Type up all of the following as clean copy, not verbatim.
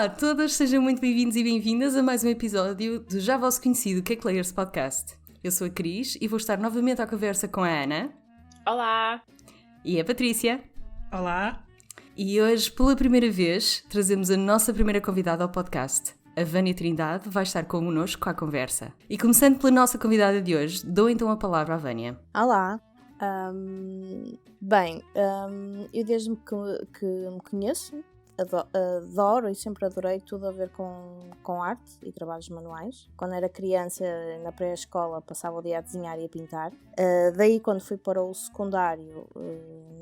Olá a todos, sejam muito bem-vindos e bem-vindas a mais um episódio do já vosso conhecido Cake Layers Podcast. Eu sou a Cris e vou estar novamente à conversa com a Ana. Olá! E a Patrícia. Olá! E hoje, pela primeira vez, trazemos a nossa primeira convidada ao podcast. A Vânia Trindade vai estar connosco à conversa. E começando pela nossa convidada de hoje, dou então a palavra à Vânia. Olá! Eu desde que me conheço, adoro e sempre adorei tudo a ver com arte e trabalhos manuais. Quando era criança, na pré-escola, passava o dia a desenhar e a pintar. Daí, quando fui para o secundário,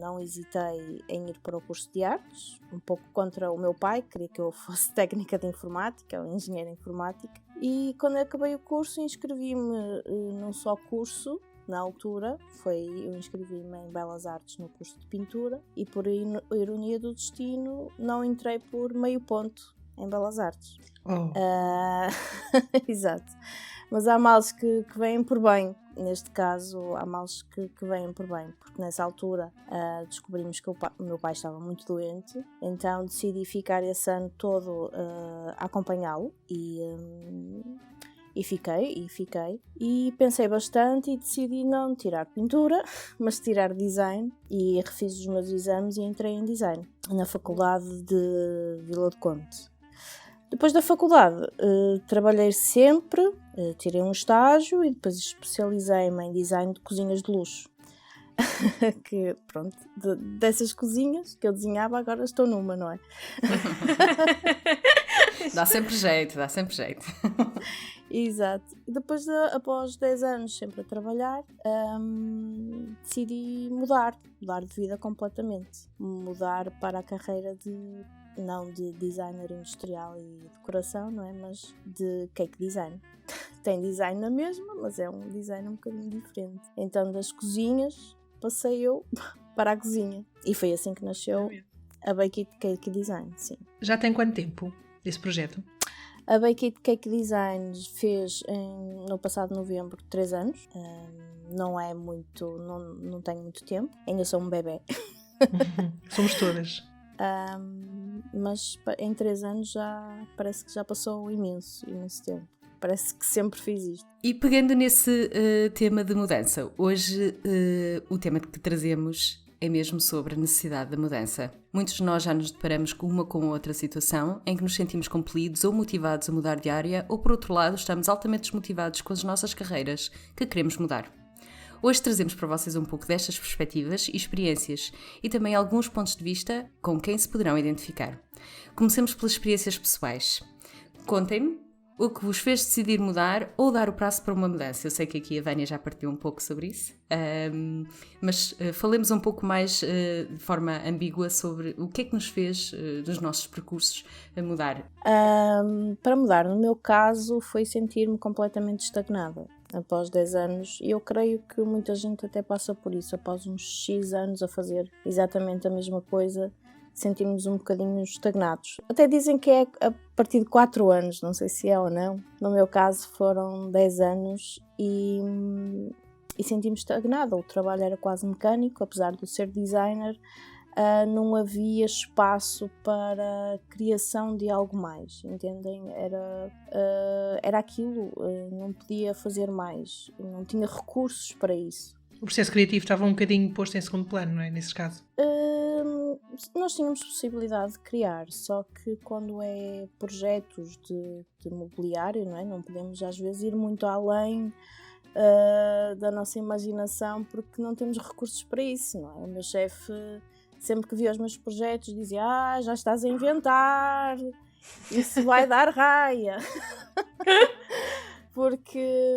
não hesitei em ir para o curso de artes, um pouco contra o meu pai, queria que eu fosse técnica de informática ou engenheira informática. E quando acabei o curso, inscrevi-me num só curso. Na altura, eu inscrevi-me em Belas Artes no curso de pintura e, por ironia do destino, não entrei por meio ponto em Belas Artes. Exato. Mas há males que vêm por bem. Neste caso, há males que vêm por bem, porque nessa altura descobrimos que o meu pai estava muito doente, então decidi ficar esse ano todo a acompanhá-lo E fiquei, e pensei bastante e decidi não tirar pintura, mas tirar design, e refiz os meus exames e entrei em design, na faculdade de Vila do Conde. Depois da faculdade, trabalhei sempre, tirei um estágio e depois especializei-me em design de cozinhas de luxo. Que, pronto, dessas cozinhas que eu desenhava, agora estou numa, não é? Dá sempre jeito. Exato. Depois, após 10 anos sempre a trabalhar, decidi mudar de vida completamente. Mudar para a carreira não de designer industrial e decoração, não é? Mas de cake design. Tem design na mesma, mas é um design um bocadinho diferente. Então, das cozinhas, passei eu para a cozinha. E foi assim que nasceu a Bake It Cake Design, sim. Já tem quanto tempo esse projeto? A Bake It Cake Design fez no passado novembro 3 anos. Não é muito, não tenho muito tempo. Ainda sou um bebê. Somos todas. Mas em 3 anos parece que já passou imenso tempo. Parece que sempre fiz isto. E pegando nesse tema de mudança, hoje o tema que trazemos é mesmo sobre a necessidade da mudança. Muitos de nós já nos deparamos com uma ou outra situação em que nos sentimos compelidos ou motivados a mudar de área, ou por outro lado estamos altamente desmotivados com as nossas carreiras que queremos mudar. Hoje trazemos para vocês um pouco destas perspectivas e experiências e também alguns pontos de vista com quem se poderão identificar. Comecemos pelas experiências pessoais. Contem-me o que vos fez decidir mudar ou dar o prazo para uma mudança. Eu sei que aqui a Vânia já partiu um pouco sobre isso, mas falemos um pouco mais de forma ambígua sobre o que é que nos fez dos nossos percursos a mudar. Para mudar, no meu caso, foi sentir-me completamente estagnada. Após 10 anos, e eu creio que muita gente até passa por isso, após uns X anos a fazer exatamente a mesma coisa, sentimos um bocadinho estagnados. Até dizem que é a partir de 4 anos, não sei se é ou não. No meu caso foram 10 anos e senti-me estagnada. O trabalho era quase mecânico, apesar de eu ser designer, não havia espaço para a criação de algo mais, entendem? Era aquilo, não podia fazer mais, não tinha recursos para isso. O processo criativo estava um bocadinho posto em segundo plano, não é? Nesse caso. Nós tínhamos possibilidade de criar, só que quando é projetos de mobiliário, não é? Não podemos às vezes ir muito além da nossa imaginação porque não temos recursos para isso, não é? O meu chefe, sempre que via os meus projetos, dizia: já estás a inventar, isso vai dar raia. Porque,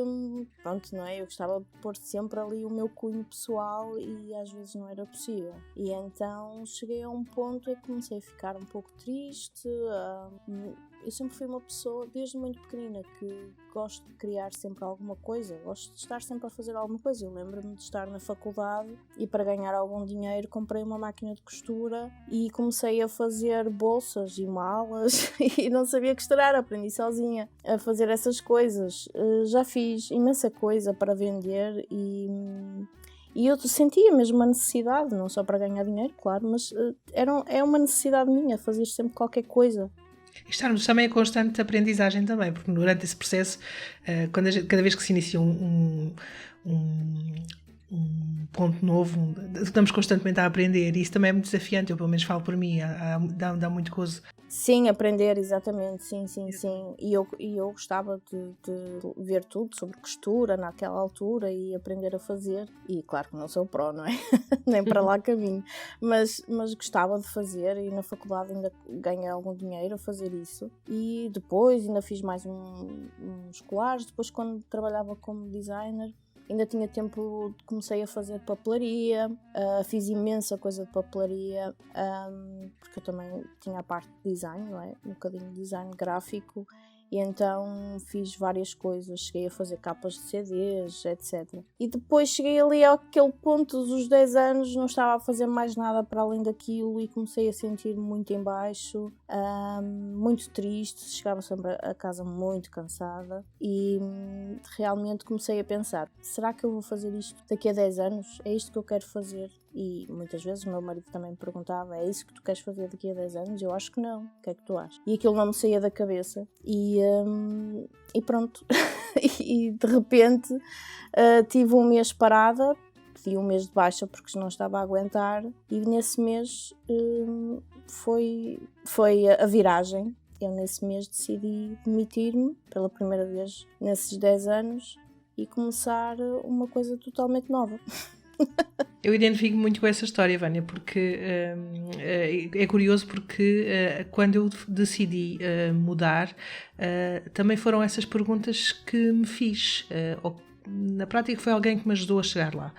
pronto, não é? Eu gostava de pôr sempre ali o meu cunho pessoal e às vezes não era possível. E então cheguei a um ponto em que comecei a ficar um pouco triste. Eu sempre fui uma pessoa, desde muito pequenina, que gosto de criar sempre alguma coisa. Gosto de estar sempre a fazer alguma coisa. Eu lembro-me de estar na faculdade e para ganhar algum dinheiro comprei uma máquina de costura e comecei a fazer bolsas e malas e não sabia costurar, aprendi sozinha a fazer essas coisas. Já fiz imensa coisa para vender e eu sentia mesmo uma necessidade, não só para ganhar dinheiro, claro, mas é uma necessidade minha, fazer sempre qualquer coisa. Estarmos também em constante aprendizagem também, porque durante esse processo, cada vez que se inicia um ponto novo, estamos constantemente a aprender, e isso também é muito desafiante. Eu pelo menos falo por mim, dá muito gozo. Sim, aprender, exatamente, sim. E eu gostava de ver tudo sobre costura naquela altura e aprender a fazer. E claro que não sou pró, não é? Nem para lá caminho. Mas gostava de fazer, e na faculdade ainda ganhei algum dinheiro a fazer isso. E depois ainda fiz mais uns colares. Depois, quando trabalhava como designer, ainda tinha tempo, comecei a fazer papelaria, fiz imensa coisa de papelaria, porque eu também tinha a parte de design, não é? Um bocadinho de design gráfico, e então fiz várias coisas, cheguei a fazer capas de CDs, etc. E depois cheguei ali àquele ponto dos 10 anos, não estava a fazer mais nada para além daquilo e comecei a sentir-me muito em baixo, muito triste, chegava sempre a casa muito cansada e realmente comecei a pensar, será que eu vou fazer isto daqui a 10 anos? É isto que eu quero fazer? E muitas vezes o meu marido também me perguntava, é isso que tu queres fazer daqui a 10 anos? Eu acho que não, o que é que tu achas? E aquilo não me saía da cabeça e pronto, e de repente tive um mês parada, pedi um mês de baixa porque não estava a aguentar, e nesse mês foi a viragem. Eu nesse mês decidi demitir-me pela primeira vez nesses 10 anos e começar uma coisa totalmente nova. Eu identifico muito com essa história, Vânia, porque é curioso porque quando eu decidi mudar, também foram essas perguntas que me fiz. Na prática foi alguém que me ajudou a chegar lá.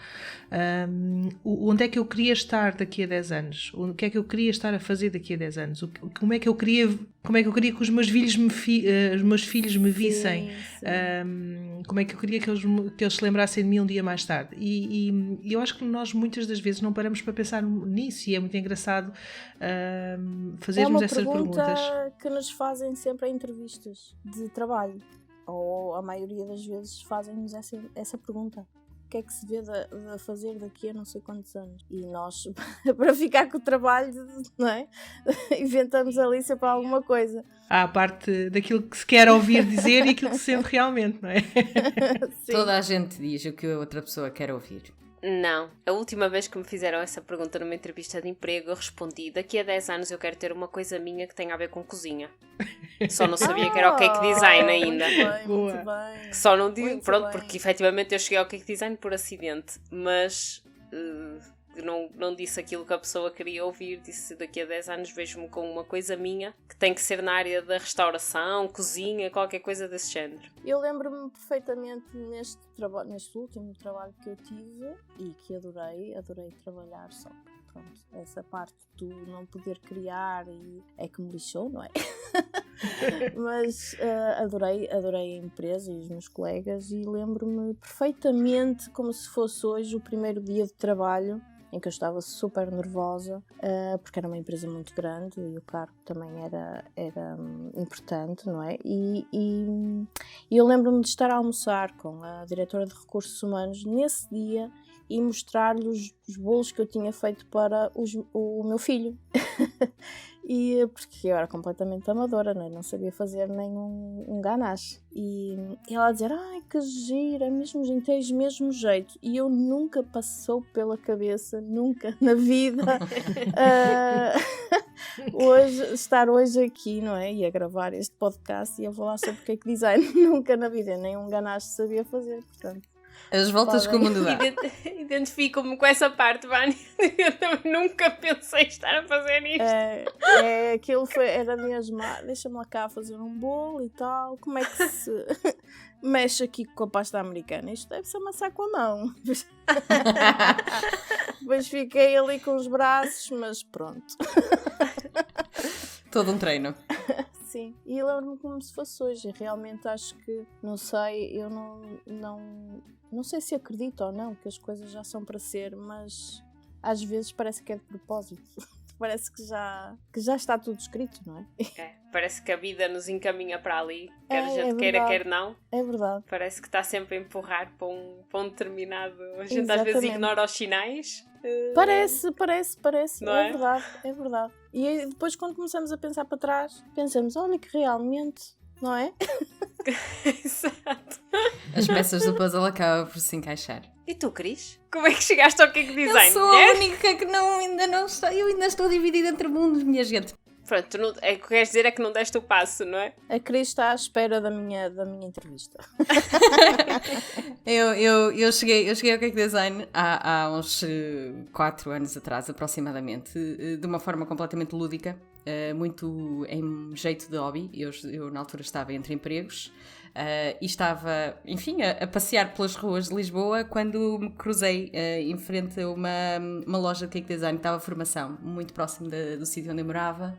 Onde é que eu queria estar daqui a 10 anos? O que é que eu queria estar a fazer daqui a 10 anos? Como é que eu queria que os meus filhos me vissem? Sim. Como é que eu queria que eles se lembrassem de mim um dia mais tarde? E eu acho que nós muitas das vezes não paramos para pensar nisso, e é muito engraçado fazermos essas perguntas. É uma pergunta que nos fazem sempre em entrevistas de trabalho. Ou a maioria das vezes fazem-nos essa pergunta. O que é que se vê de fazer daqui a não sei quantos anos? E nós, para ficar com o trabalho, não é? Inventamos ali sempre alguma coisa. Há a parte daquilo que se quer ouvir dizer e aquilo que se sente realmente, não é? Toda a gente diz o que a outra pessoa quer ouvir. Não. A última vez que me fizeram essa pergunta numa entrevista de emprego, eu respondi: daqui a 10 anos eu quero ter uma coisa minha que tenha a ver com cozinha. Só não sabia que era o cake design ainda. Muito bem. Só não digo, pronto, porque efetivamente eu cheguei ao cake design por acidente, mas não disse aquilo que a pessoa queria ouvir. Disse: daqui a 10 anos vejo-me com uma coisa minha que tem que ser na área da restauração, cozinha, qualquer coisa desse género. Eu lembro-me perfeitamente neste último trabalho que eu tive e que adorei trabalhar, só que pronto, essa parte do não poder criar é que me lixou, não é? Mas adorei a empresa e os meus colegas, e lembro-me perfeitamente como se fosse hoje o primeiro dia de trabalho, em que eu estava super nervosa, porque era uma empresa muito grande e o cargo também era importante, não é? E eu lembro-me de estar a almoçar com a diretora de Recursos Humanos nesse dia e mostrar-lhe os bolos que eu tinha feito para o meu filho. E porque eu era completamente amadora, não sabia fazer nem um ganache. E ela a dizer: ai, que gira, mesmo, tens mesmo jeito. E eu nunca passou pela cabeça, nunca na vida, estar hoje aqui, não é? E a gravar este podcast e a falar sobre cake design. Nunca na vida, nem um ganache sabia fazer, portanto. As voltas que o mundo dá. Identifico-me com essa parte, Vânia. Eu também nunca pensei estar a fazer isto. Aquilo era mesmo, deixa-me lá cá fazer um bolo e tal. Como é que se mexe aqui com a pasta americana? Isto deve-se amassar com a mão. Depois fiquei ali com os braços, mas pronto. Todo um treino. Sim, e lembro-me como se fosse hoje. Realmente acho que, não sei, eu não sei se acredito ou não que as coisas já são para ser, mas às vezes parece que é de propósito. parece que já está tudo escrito, não é? Parece que a vida nos encaminha para ali, quer a gente verdade. queira, quer não. É verdade. Parece que está sempre a empurrar para um determinado... A gente Exatamente. às vezes ignora os sinais. Parece. Não É é? verdade, é verdade. E aí, depois, quando começamos a pensar para trás, pensamos, olha que realmente, não é? Exato. As peças do puzzle acabam por se encaixar. E tu, Cris? Como é que chegaste ao cake design? Eu sou a única que ainda não estou. Eu ainda estou dividida entre mundos, minha gente. Pronto, tu não, o que queres dizer é que não deste o passo, não é? A Cris está à espera da minha entrevista. Eu cheguei ao cake design há uns 4 anos atrás, aproximadamente, de uma forma completamente lúdica, muito em jeito de hobby. Eu na altura estava entre empregos e estava, enfim, a passear pelas ruas de Lisboa quando me cruzei em frente a uma loja de cake design que estava a formação, muito próximo do sítio onde eu morava.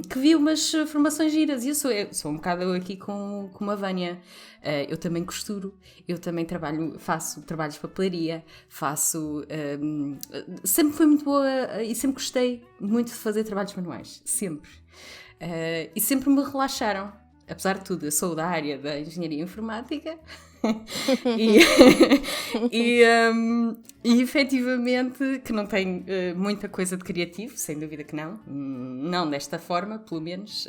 Que vi umas formações giras e eu sou um bocado aqui com uma Vânia. Eu também costuro, eu também faço trabalhos de papelaria, sempre fui muito boa e sempre gostei muito de fazer trabalhos manuais, sempre. E sempre me relaxaram, apesar de tudo. Eu sou da área da engenharia informática e efetivamente que não tem muita coisa de criativo, sem dúvida que não desta forma, pelo menos,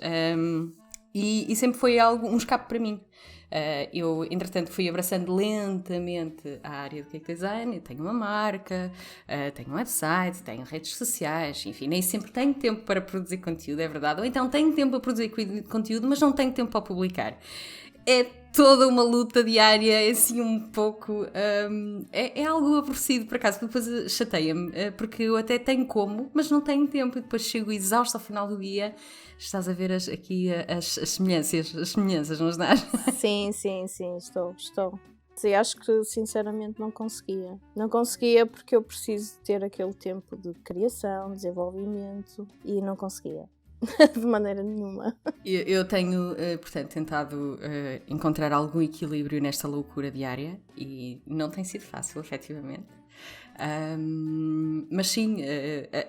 e sempre foi um escape para mim. Eu, entretanto, fui abraçando lentamente a área de cake design. Eu tenho uma marca, tenho um website, tenho redes sociais, enfim, nem sempre tenho tempo para produzir conteúdo, é verdade. Ou então tenho tempo para produzir conteúdo, mas não tenho tempo para publicar. É toda uma luta diária, é assim um pouco... é algo aborrecido, por acaso, depois chateia-me, porque eu até tenho como, mas não tenho tempo, e depois chego exausta ao final do dia. Estás a ver aqui as semelhanças, não estás? Sim, estou. Sim, acho que sinceramente não conseguia. Não conseguia porque eu preciso ter aquele tempo de criação, desenvolvimento, e não conseguia. De maneira nenhuma. Eu tenho, portanto, tentado encontrar algum equilíbrio nesta loucura diária e não tem sido fácil, efetivamente. Mas sim,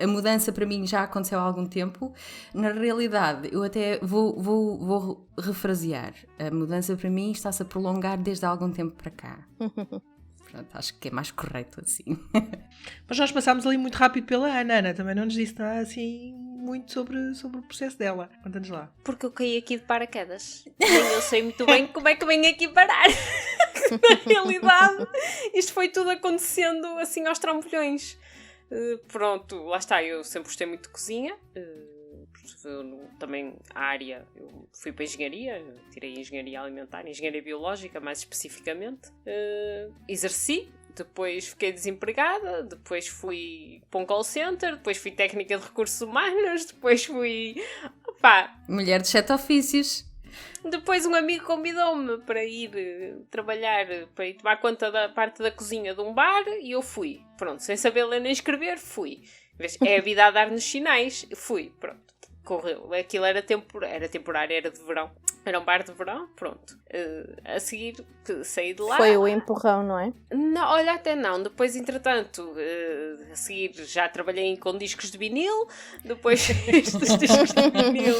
a mudança para mim já aconteceu há algum tempo. Na realidade, eu até vou refrasear. A mudança para mim está-se a prolongar desde há algum tempo para cá. Portanto, acho que é mais correto assim. Mas nós passámos ali muito rápido pela Ana. Ana também não nos disse nada assim muito sobre o processo dela. Conta-nos lá. Porque eu caí aqui de paraquedas. Nem eu sei muito bem como é que venho aqui parar. Na realidade, isto foi tudo acontecendo assim aos trambolhões. Pronto, lá está. Eu sempre gostei muito de cozinha. Também a área, eu fui para a engenharia, tirei engenharia alimentar, engenharia biológica mais especificamente, exerci, depois fiquei desempregada, depois fui para um call center, depois fui técnica de recursos humanos, depois fui... Mulher de 7 ofícios. Depois um amigo convidou-me para ir trabalhar, para ir tomar conta da parte da cozinha de um bar e eu fui. Pronto, sem saber ler nem escrever, fui. É a vida a dar-nos sinais, fui, pronto. Correu. Aquilo era temporário, era de verão. Era um bar de verão, pronto. A seguir, saí de lá. Foi o empurrão, não é? Não, olha, até não. Depois, entretanto, a seguir já trabalhei com discos de vinil. Depois destes discos de vinil,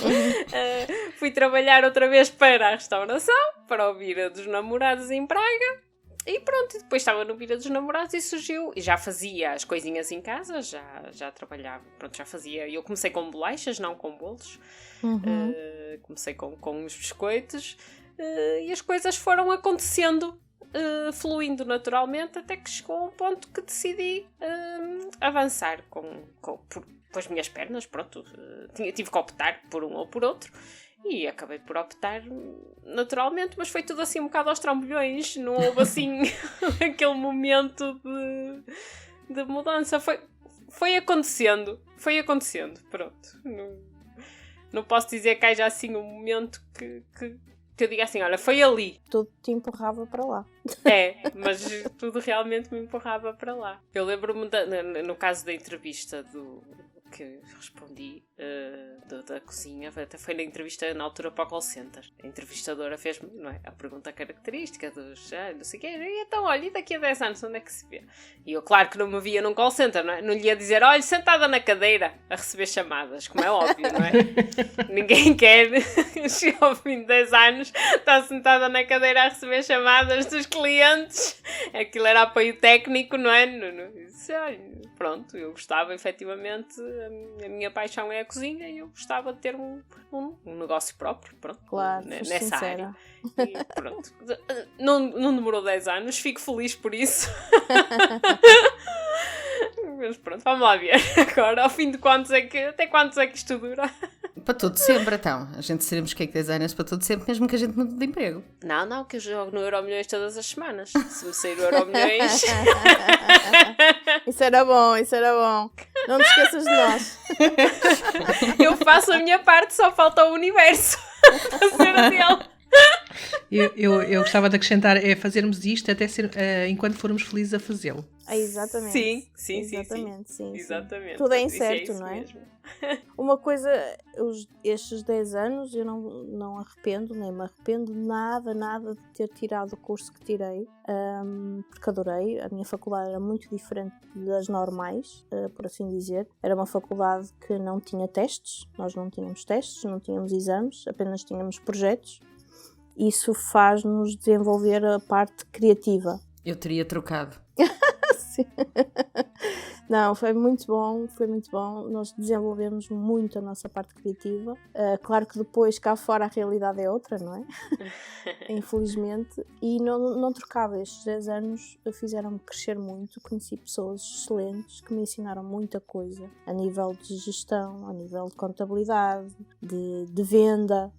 fui trabalhar outra vez para a restauração, para o Vira dos Namorados em Praga. E pronto, depois estava no Vira dos Namorados e surgiu, e já fazia as coisinhas em casa, já trabalhava, pronto, já fazia. Eu comecei com bolachas, não com bolos, comecei com os biscoitos, e as coisas foram acontecendo, fluindo naturalmente, até que chegou a um ponto que decidi avançar com as minhas pernas, pronto, tive que optar por um ou por outro. E acabei por optar naturalmente, mas foi tudo assim um bocado aos trambolhões, não houve assim aquele momento de mudança. Foi acontecendo, pronto. Não posso dizer que haja assim um momento que eu diga assim, olha, foi ali. Tudo te empurrava para lá. Mas tudo realmente me empurrava para lá. Eu lembro-me, no caso da entrevista que respondi da cozinha, até foi na entrevista na altura para o call center. A entrevistadora fez-me, não é, a pergunta característica dos, não sei o quê, e então, olha, e daqui a 10 anos onde é que se vê? E eu, claro que não me via num call center, não é? Não lhe ia dizer, olha, sentada na cadeira a receber chamadas, como é óbvio, não é? Ninguém quer, chega ao fim de 10 anos, está sentada na cadeira a receber chamadas dos clientes. Aquilo era apoio técnico, não é? Pronto, eu gostava, efetivamente, a minha paixão é a cozinha e eu gostava de ter um negócio próprio, pronto, claro, nessa sincera. área. E pronto, não demorou 10 anos, fico feliz por isso. Mas pronto, vamos lá ver agora, ao fim de até quantos é que isto dura? Para todo sempre, então. A gente seremos cake designers para todo sempre, mesmo que a gente mude de emprego. Não, que eu jogo no Euromilhões todas as semanas. Se me sair o Euromilhões... Isso era bom. Não te esqueças de nós. Eu faço a minha parte, só falta o universo fazer a dele. Eu gostava de acrescentar, fazermos isto até enquanto formos felizes a fazê-lo. Exatamente. Sim. Exatamente. Tudo é incerto, não é? Mesmo. Uma coisa, estes 10 anos eu não arrependo, nem me arrependo nada de ter tirado o curso que tirei, porque adorei. A minha faculdade era muito diferente das normais, por assim dizer. Era uma faculdade que não tinha testes, nós não tínhamos testes, não tínhamos exames, apenas tínhamos projetos. Isso faz-nos desenvolver a parte criativa. Eu teria trocado. Sim. Não, foi muito bom. Nós desenvolvemos muito a nossa parte criativa. Claro que depois cá fora a realidade é outra, não é? Infelizmente. E não trocava. Estes 10 anos fizeram-me crescer muito. Conheci pessoas excelentes que me ensinaram muita coisa. A nível de gestão, a nível de contabilidade, de venda,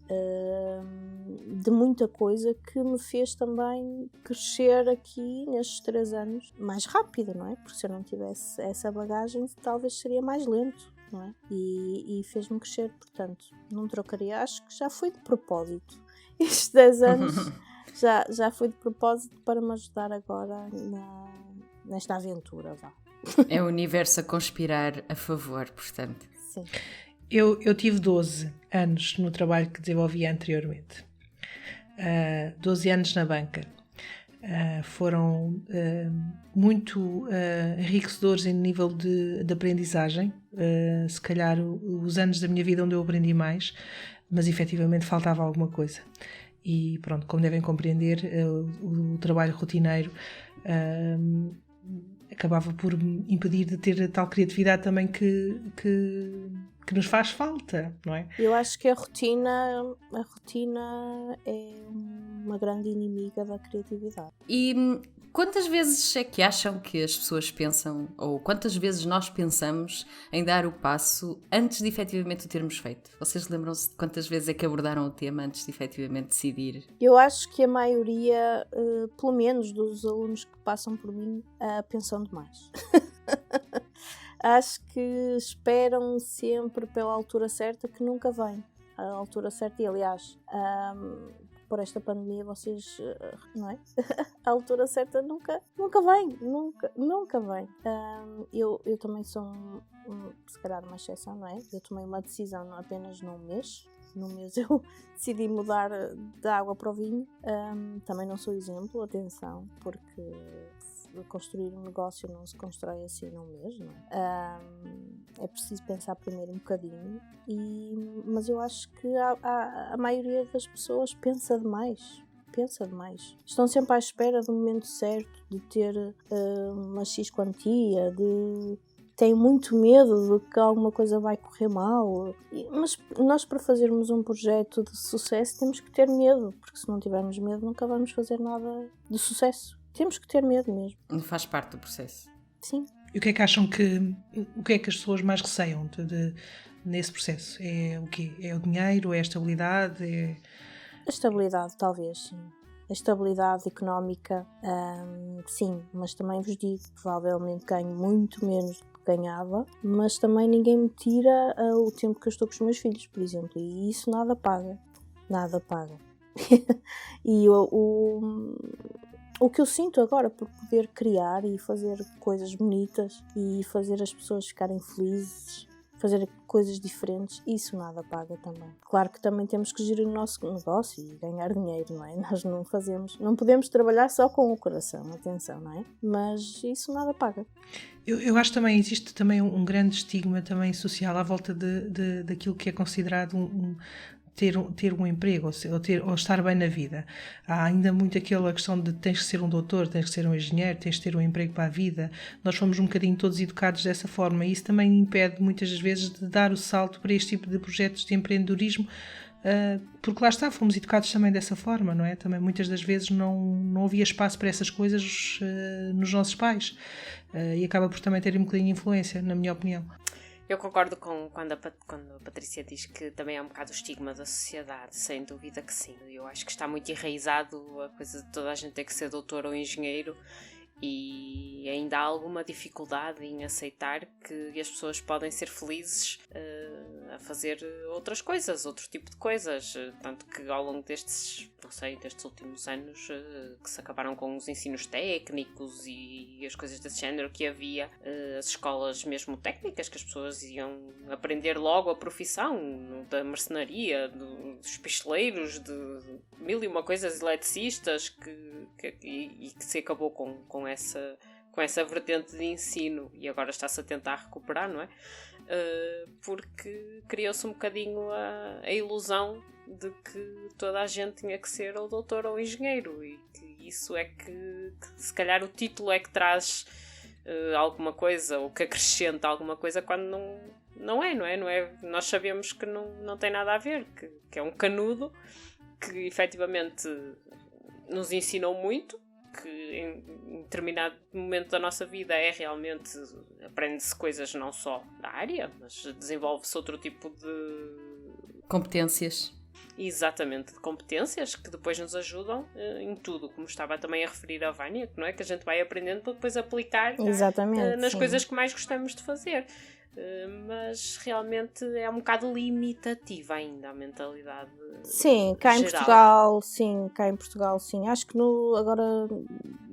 de muita coisa que me fez também crescer aqui nestes 3 anos mais rápido, não é? Porque se eu não tivesse essa bagagem, talvez seria mais lento, não é? E fez-me crescer, portanto, não trocaria. Acho que já foi de propósito. Estes 10 anos já foi de propósito para me ajudar agora nesta aventura, vá. É o universo a conspirar a favor, portanto. Sim. Eu tive 12 anos no trabalho que desenvolvia anteriormente. 12 anos na banca. Foram muito enriquecedores em nível de aprendizagem. Se calhar os anos da minha vida onde eu aprendi mais, mas efetivamente faltava alguma coisa. E pronto, como devem compreender, o trabalho rotineiro acabava por me impedir de ter a tal criatividade também que nos faz falta, não é? Eu acho que a rotina é uma grande inimiga da criatividade. E quantas vezes é que acham que as pessoas pensam, ou quantas vezes nós pensamos em dar o passo antes de efetivamente o termos feito? Vocês lembram-se de quantas vezes é que abordaram o tema antes de efetivamente decidir? Eu acho que a maioria, pelo menos dos alunos que passam por mim, pensam demais. Acho que esperam sempre pela altura certa, que nunca vem. A altura certa, e aliás, por esta pandemia, vocês, não é? A altura certa nunca vem, nunca vem. Eu também sou, se calhar, uma exceção, não é? Eu tomei uma decisão apenas num mês. Num mês eu decidi mudar da água para o vinho. Também não sou exemplo, atenção, porque construir um negócio não se constrói assim num mês, não é? É preciso pensar primeiro um bocadinho, mas eu acho que a maioria das pessoas pensa demais. Estão sempre à espera do momento certo, de ter uma X quantia, têm muito medo de que alguma coisa vai correr mal. Mas nós, para fazermos um projeto de sucesso, temos que ter medo, porque se não tivermos medo nunca vamos fazer nada de sucesso. Temos que ter medo mesmo. Faz parte do processo. Sim. E o que é que acham o que é que as pessoas mais receiam nesse processo? É o quê? É o dinheiro? É a estabilidade? A estabilidade, talvez, sim. A estabilidade económica, sim. Mas também vos digo, provavelmente ganho muito menos do que ganhava, mas também ninguém me tira o tempo que eu estou com os meus filhos, por exemplo. E isso nada paga. Nada paga. E o que eu sinto agora por poder criar e fazer coisas bonitas e fazer as pessoas ficarem felizes, fazer coisas diferentes, isso nada paga também. Claro que também temos que gerir o nosso negócio e ganhar dinheiro, não é? Nós não podemos trabalhar só com o coração, atenção, não é? Mas isso nada paga. Eu acho que também existe também um grande estigma também social à volta daquilo que é considerado ter um emprego ou estar bem na vida. Há ainda muito aquela questão de tens que ser um doutor, tens que ser um engenheiro, tens que ter um emprego para a vida. Nós fomos um bocadinho todos educados dessa forma e isso também impede muitas das vezes de dar o salto para este tipo de projetos de empreendedorismo, porque lá está, fomos educados também dessa forma, não é? Também muitas das vezes não havia espaço para essas coisas nos nossos pais, e acaba por também ter um bocadinho de influência, na minha opinião. Eu concordo com quando a Patrícia diz que também é um bocado o estigma da sociedade, sem dúvida que sim. Eu acho que está muito enraizado a coisa de toda a gente ter que ser doutor ou engenheiro, e ainda há alguma dificuldade em aceitar que as pessoas podem ser felizes a fazer outras coisas, outro tipo de coisas, tanto que ao longo destes últimos anos que se acabaram com os ensinos técnicos e as coisas desse género que havia, as escolas mesmo técnicas, que as pessoas iam aprender logo a profissão da marcenaria, dos pisteleiros, de mil e uma coisas, eletricistas, e que se acabou com essa vertente de ensino, e agora está-se a tentar recuperar, não é? Porque criou-se um bocadinho a ilusão de que toda a gente tinha que ser ou doutor ou engenheiro, e que isso é que se calhar o título é que traz alguma coisa, ou que acrescenta alguma coisa, quando não é? Nós sabemos que não tem nada a ver, que é um canudo que efetivamente nos ensinou muito, que em determinado momento da nossa vida realmente aprende-se coisas não só da área, mas desenvolve-se outro tipo de competências. Exatamente, de competências que depois nos ajudam em tudo, como estava também a referir a Vânia, não é? Que a gente vai aprendendo para depois aplicar nas coisas que mais gostamos de fazer. Mas realmente é um bocado limitativa ainda a mentalidade. Sim, cá geral. Cá em Portugal, sim. Acho que agora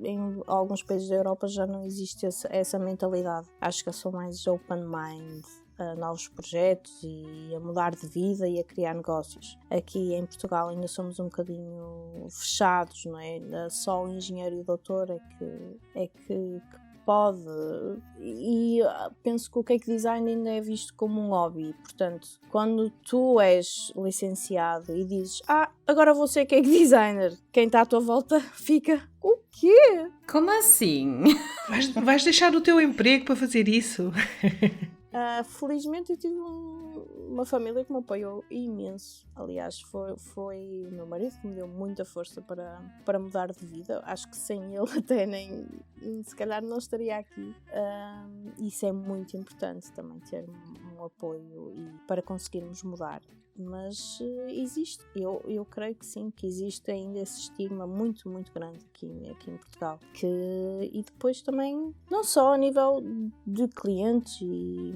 em alguns países da Europa já não existe essa mentalidade. Acho que eu sou mais open mind a novos projetos e a mudar de vida e a criar negócios. Aqui em Portugal ainda somos um bocadinho fechados, não é? Só o engenheiro e o doutor é que pode, e penso que o cake design ainda é visto como um hobby. Portanto, quando tu és licenciado e dizes agora vou ser cake designer, quem está à tua volta fica, o quê? Como assim? Vais deixar o teu emprego para fazer isso? Felizmente eu tive uma família que me apoiou imenso. Aliás, foi o meu marido que me deu muita força para mudar de vida. Acho que sem ele até se calhar não estaria aqui. Isso é muito importante também, ter um apoio para conseguirmos mudar. Mas existe, eu creio que sim, que existe ainda esse estigma muito, muito grande aqui em Portugal. E depois também, não só a nível de clientes e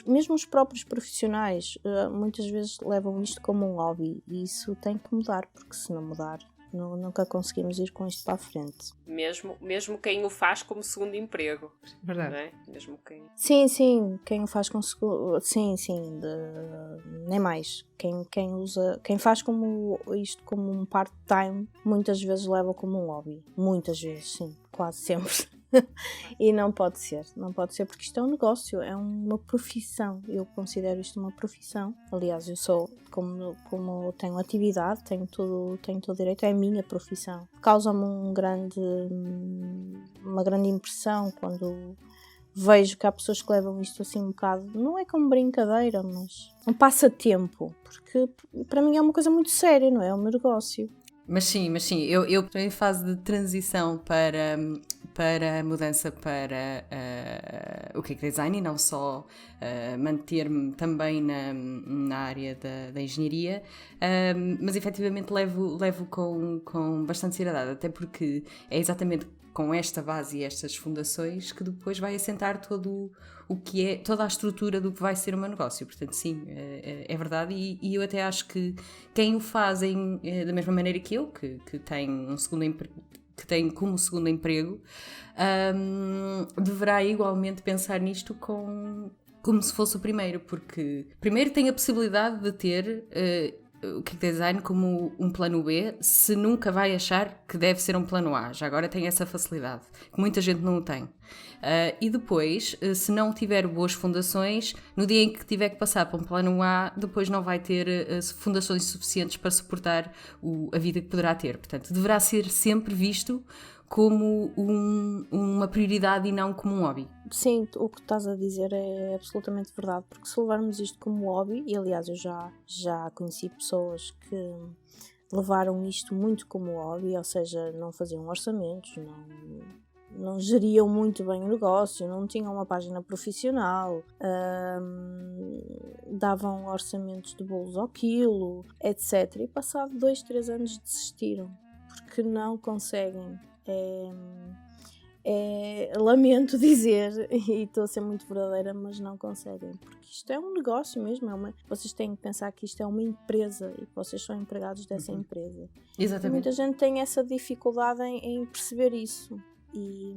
mesmo os próprios profissionais, muitas vezes levam isto como um hobby, e isso tem que mudar, porque se não mudar, nunca conseguimos ir com isto para a frente. Mesmo quem o faz como segundo emprego. Verdade. Não é? Mesmo quem... Sim, quem o faz com segundo... Sim, nem mais. Quem faz isto como um part-time, muitas vezes leva como um hobby. Muitas vezes, sim. Quase sempre. E não pode ser, porque isto é um negócio, é uma profissão. Eu considero isto uma profissão. Aliás, eu sou, como tenho atividade, tenho todo o direito, é a minha profissão. Causa-me uma grande impressão quando vejo que há pessoas que levam isto assim um bocado, não é como brincadeira, mas um passatempo, porque para mim é uma coisa muito séria, não é? É um negócio. Mas sim, eu estou em fase de transição para a mudança para o cake design, e não só manter-me também na área da engenharia, mas efetivamente levo com bastante seriedade, até porque é exatamente com esta base e estas fundações que depois vai assentar todo o que é, toda a estrutura do que vai ser o meu negócio. Portanto, sim, é verdade, e eu até acho que quem o fazem da mesma maneira que eu, que tem um segundo emprego, que tem como segundo emprego, deverá igualmente pensar nisto com como se fosse o primeiro, porque primeiro tem a possibilidade de ter o kick design como um plano B, se nunca vai achar que deve ser um plano A. Já agora tem essa facilidade, que muita gente não o tem. E depois, se não tiver boas fundações, no dia em que tiver que passar para um plano A, depois não vai ter fundações suficientes para suportar a vida que poderá ter. Portanto, deverá ser sempre visto como uma prioridade e não como um hobby. Sim, o que estás a dizer é absolutamente verdade, porque se levarmos isto como hobby, e aliás eu já conheci pessoas que levaram isto muito como hobby, ou seja, não faziam orçamentos, não geriam muito bem o negócio, não tinham uma página profissional, davam orçamentos de bolos ao quilo, etc. E passado 2-3 anos desistiram, porque não conseguem. Lamento dizer, e estou a ser muito verdadeira, mas não conseguem, porque isto é um negócio mesmo, vocês têm que pensar que isto é uma empresa e que vocês são empregados dessa empresa. Exatamente. E muita gente tem essa dificuldade em perceber isso, e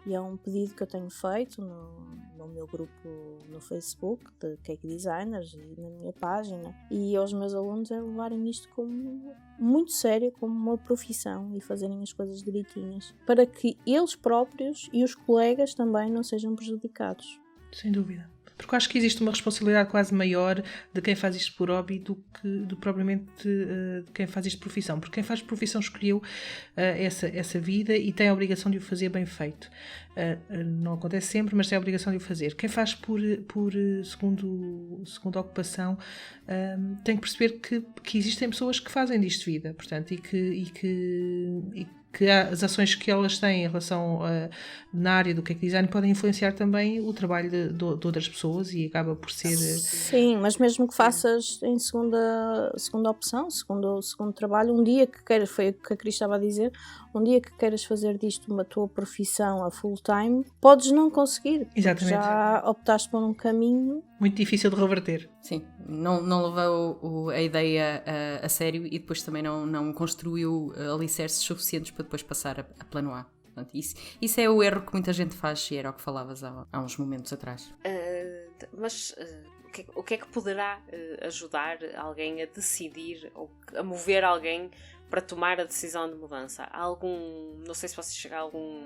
é um pedido que eu tenho feito no meu grupo no Facebook de Cake Designers e na minha página, e aos meus alunos é levarem isto como muito sério, como uma profissão, e fazerem as coisas direitinhas, para que eles próprios e os colegas também não sejam prejudicados. Sem dúvida. Porque eu acho que existe uma responsabilidade quase maior de quem faz isto por hobby do que propriamente de quem faz isto por profissão. Porque quem faz por profissão escolheu essa vida e tem a obrigação de o fazer bem feito. Não acontece sempre, mas tem a obrigação de o fazer. Quem faz por segunda ocupação tem que perceber que existem pessoas que fazem disto vida, portanto, e que as ações que elas têm em relação na área do cake design podem influenciar também o trabalho de outras pessoas, e acaba por ser... Sim, mas mesmo que faças em segunda opção, segundo trabalho, um dia que queiras, foi o que a Cris estava a dizer, um dia que queiras fazer disto uma tua profissão a full time, podes não conseguir. Exatamente. Já optaste por um caminho muito difícil de reverter. Sim, não levou a ideia a sério e depois também não construiu alicerces suficientes para depois passar a plano A. Portanto, isso é o erro que muita gente faz, e era o que falavas há uns momentos atrás. Mas o que é que poderá ajudar alguém a decidir ou a mover alguém para tomar a decisão de mudança? Há não sei se vocês chegar a algum...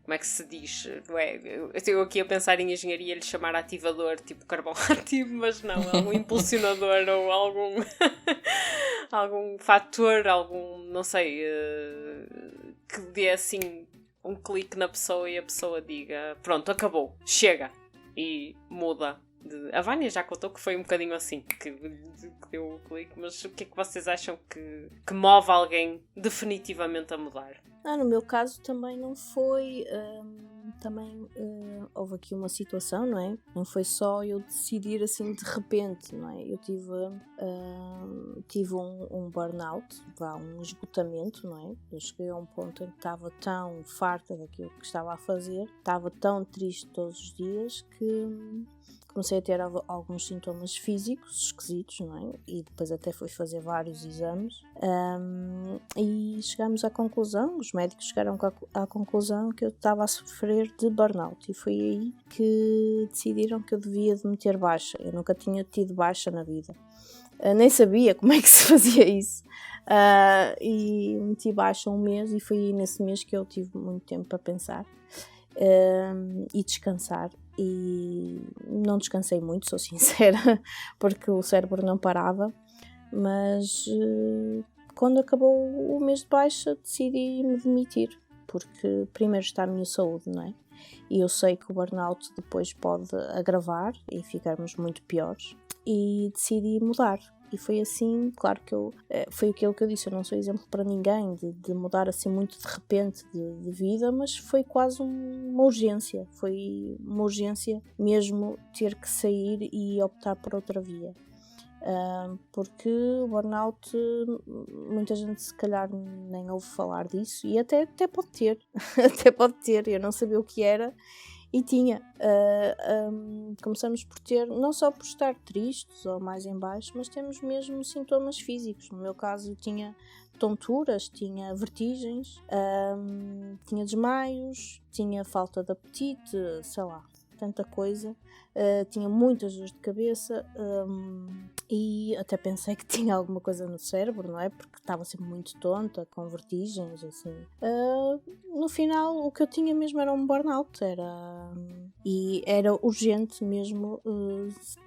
Como é que se diz? Não é? Eu estou aqui a pensar em engenharia, lhe chamar ativador, tipo carvão ativo, mas não, algum impulsionador ou algum fator, não sei, que dê assim um clique na pessoa e a pessoa diga, pronto, acabou, chega, e muda. A Vânia já contou que foi um bocadinho assim, que deu o clique, mas o que é que vocês acham que move alguém definitivamente a mudar? No meu caso também não foi, houve aqui uma situação, não é? Não foi só eu decidir assim de repente, não é? Eu tive um burnout, um esgotamento, não é? Eu cheguei a um ponto em que estava tão farta daquilo que estava a fazer, estava tão triste todos os dias que comecei a ter alguns sintomas físicos esquisitos, não é? E depois até fui fazer vários exames e chegámos à conclusão, os médicos chegaram à conclusão que eu estava a sofrer de burnout, e foi aí que decidiram que eu devia de meter baixa. Eu nunca tinha tido baixa na vida, nem sabia como é que se fazia isso, e meti baixa um mês, e foi aí nesse mês que eu tive muito tempo para pensar e descansar. E não descansei muito, sou sincera, porque o cérebro não parava, mas quando acabou o mês de baixa decidi me demitir, porque primeiro está a minha saúde, não é? E eu sei que o burnout depois pode agravar e ficarmos muito piores, e decidi mudar. E foi assim, claro que foi aquilo que eu disse, eu não sou exemplo para ninguém de mudar assim muito de repente de vida, mas foi quase uma urgência, foi uma urgência mesmo ter que sair e optar por outra via. Porque o burnout, muita gente se calhar nem ouve falar disso, e até pode ter, até pode ter, eu não sabia o que era. E tinha, começamos por ter, não só por estar tristes ou mais em baixo, mas temos mesmo sintomas físicos. No meu caso tinha tonturas, tinha vertigens, tinha desmaios, tinha falta de apetite, sei lá. tanta coisa, tinha muitas dores de cabeça, e até pensei que tinha alguma coisa no cérebro, não é? Porque estava sempre muito tonta, com vertigens, assim. No final, o que eu tinha mesmo era um burnout, e era urgente mesmo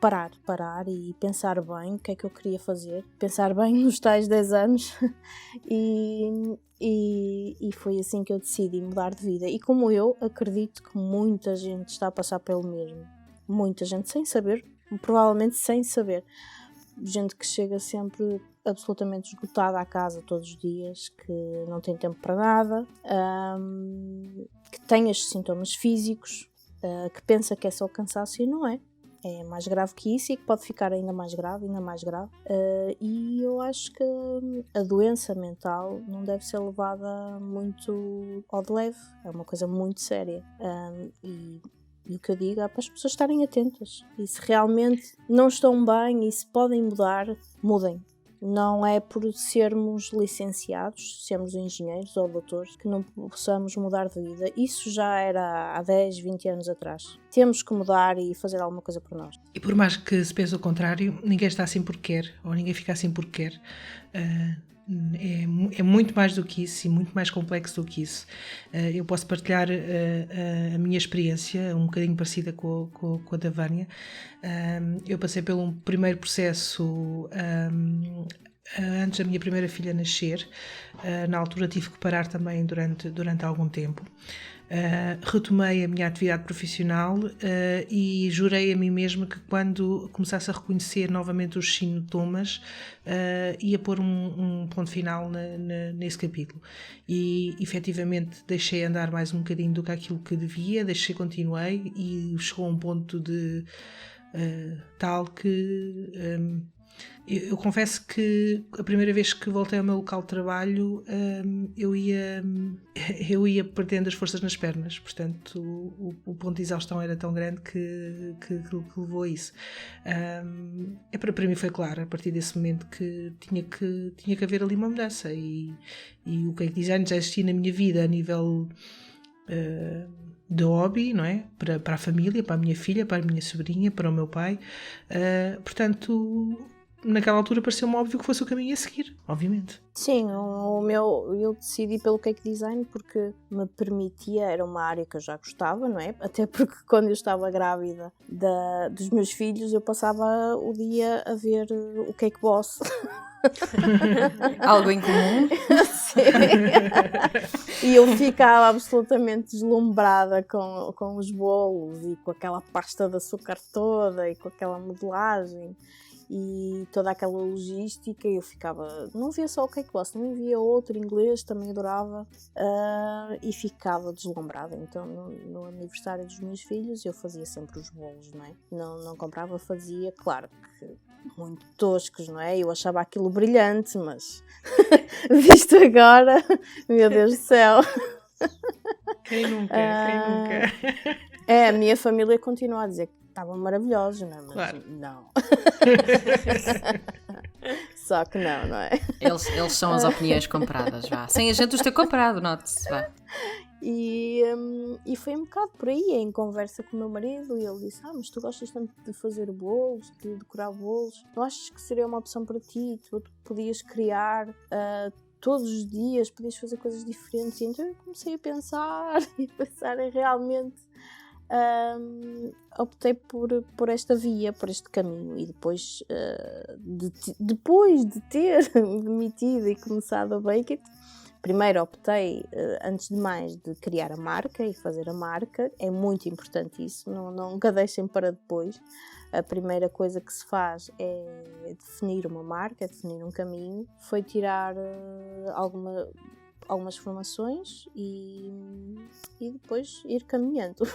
parar e pensar bem o que é que eu queria fazer, pensar bem nos tais 10 anos e foi assim que eu decidi mudar de vida. E como eu acredito que muita gente está a passar pelo mesmo, muita gente sem saber, provavelmente sem saber, gente que chega sempre absolutamente esgotada à casa todos os dias, que não tem tempo para nada, que tem estes sintomas físicos, que pensa que é só cansaço e não é. É mais grave que isso e que pode ficar ainda mais grave. E eu acho que a doença mental não deve ser levada muito ao de leve. É uma coisa muito séria. E o que eu digo é para as pessoas estarem atentas. E se realmente não estão bem e se podem mudar, mudem. Não é por sermos licenciados, sermos engenheiros ou doutores, que não possamos mudar de vida. Isso já era há 10, 20 anos atrás. Temos que mudar e fazer alguma coisa por nós. E por mais que se pense o contrário, ninguém está assim porque quer, ou ninguém fica assim porque quer. É muito mais do que isso e muito mais complexo do que isso. Eu posso partilhar a minha experiência, um bocadinho parecida com a da Vânia. Eu passei pelo um primeiro processo antes da minha primeira filha nascer. Na altura tive que parar também durante algum tempo. Retomei a minha atividade profissional e jurei a mim mesma que quando começasse a reconhecer novamente os sintomas ia pôr um ponto final nesse capítulo. E efetivamente deixei andar mais um bocadinho do que aquilo que devia, continuei e chegou a um ponto de tal que eu confesso que a primeira vez que voltei ao meu local de trabalho eu ia perdendo as forças nas pernas, portanto o ponto de exaustão era tão grande que levou a isso. Para mim foi claro a partir desse momento que tinha que haver ali uma mudança e o cake design já existia na minha vida a nível de hobby, não é? Para a família, para a minha filha, para a minha sobrinha, para o meu pai, portanto naquela altura pareceu-me óbvio que fosse o caminho a seguir, obviamente. Sim, eu decidi pelo cake design porque me permitia, era uma área que eu já gostava, não é? Até porque quando eu estava grávida dos meus filhos eu passava o dia a ver o Cake Boss. Algo em comum. Sim. E eu ficava absolutamente deslumbrada com os bolos e com aquela pasta de açúcar toda e com aquela modelagem e toda aquela logística. Eu ficava, não via só o Cake Boss, também via outro inglês, também adorava, e ficava deslumbrada. Então no aniversário dos meus filhos eu fazia sempre os bolos, não é? Não comprava, fazia, claro que muito toscos, não é? Eu achava aquilo brilhante, mas visto agora, meu Deus do céu. Quem nunca? A minha família continua a dizer que estavam maravilhosos, não é? Mas claro. Não. Só que não é? Eles são as opiniões compradas, vá. Sem a gente os ter comprado, note-se, vá. E foi um bocado por aí, em conversa com o meu marido, e ele disse: mas tu gostas tanto de fazer bolos, de decorar bolos, não achas que seria uma opção para ti? Tu podias criar todos os dias, podias fazer coisas diferentes. E então eu comecei a pensar em realmente optei por esta via, por este caminho. E depois de ter demitido e começado a Bake It, primeiro optei, antes de mais, de criar a marca e fazer a marca. É muito importante isso, nunca deixem para depois. A primeira coisa que se faz é definir uma marca, definir um caminho. Foi tirar algumas formações e depois ir caminhando.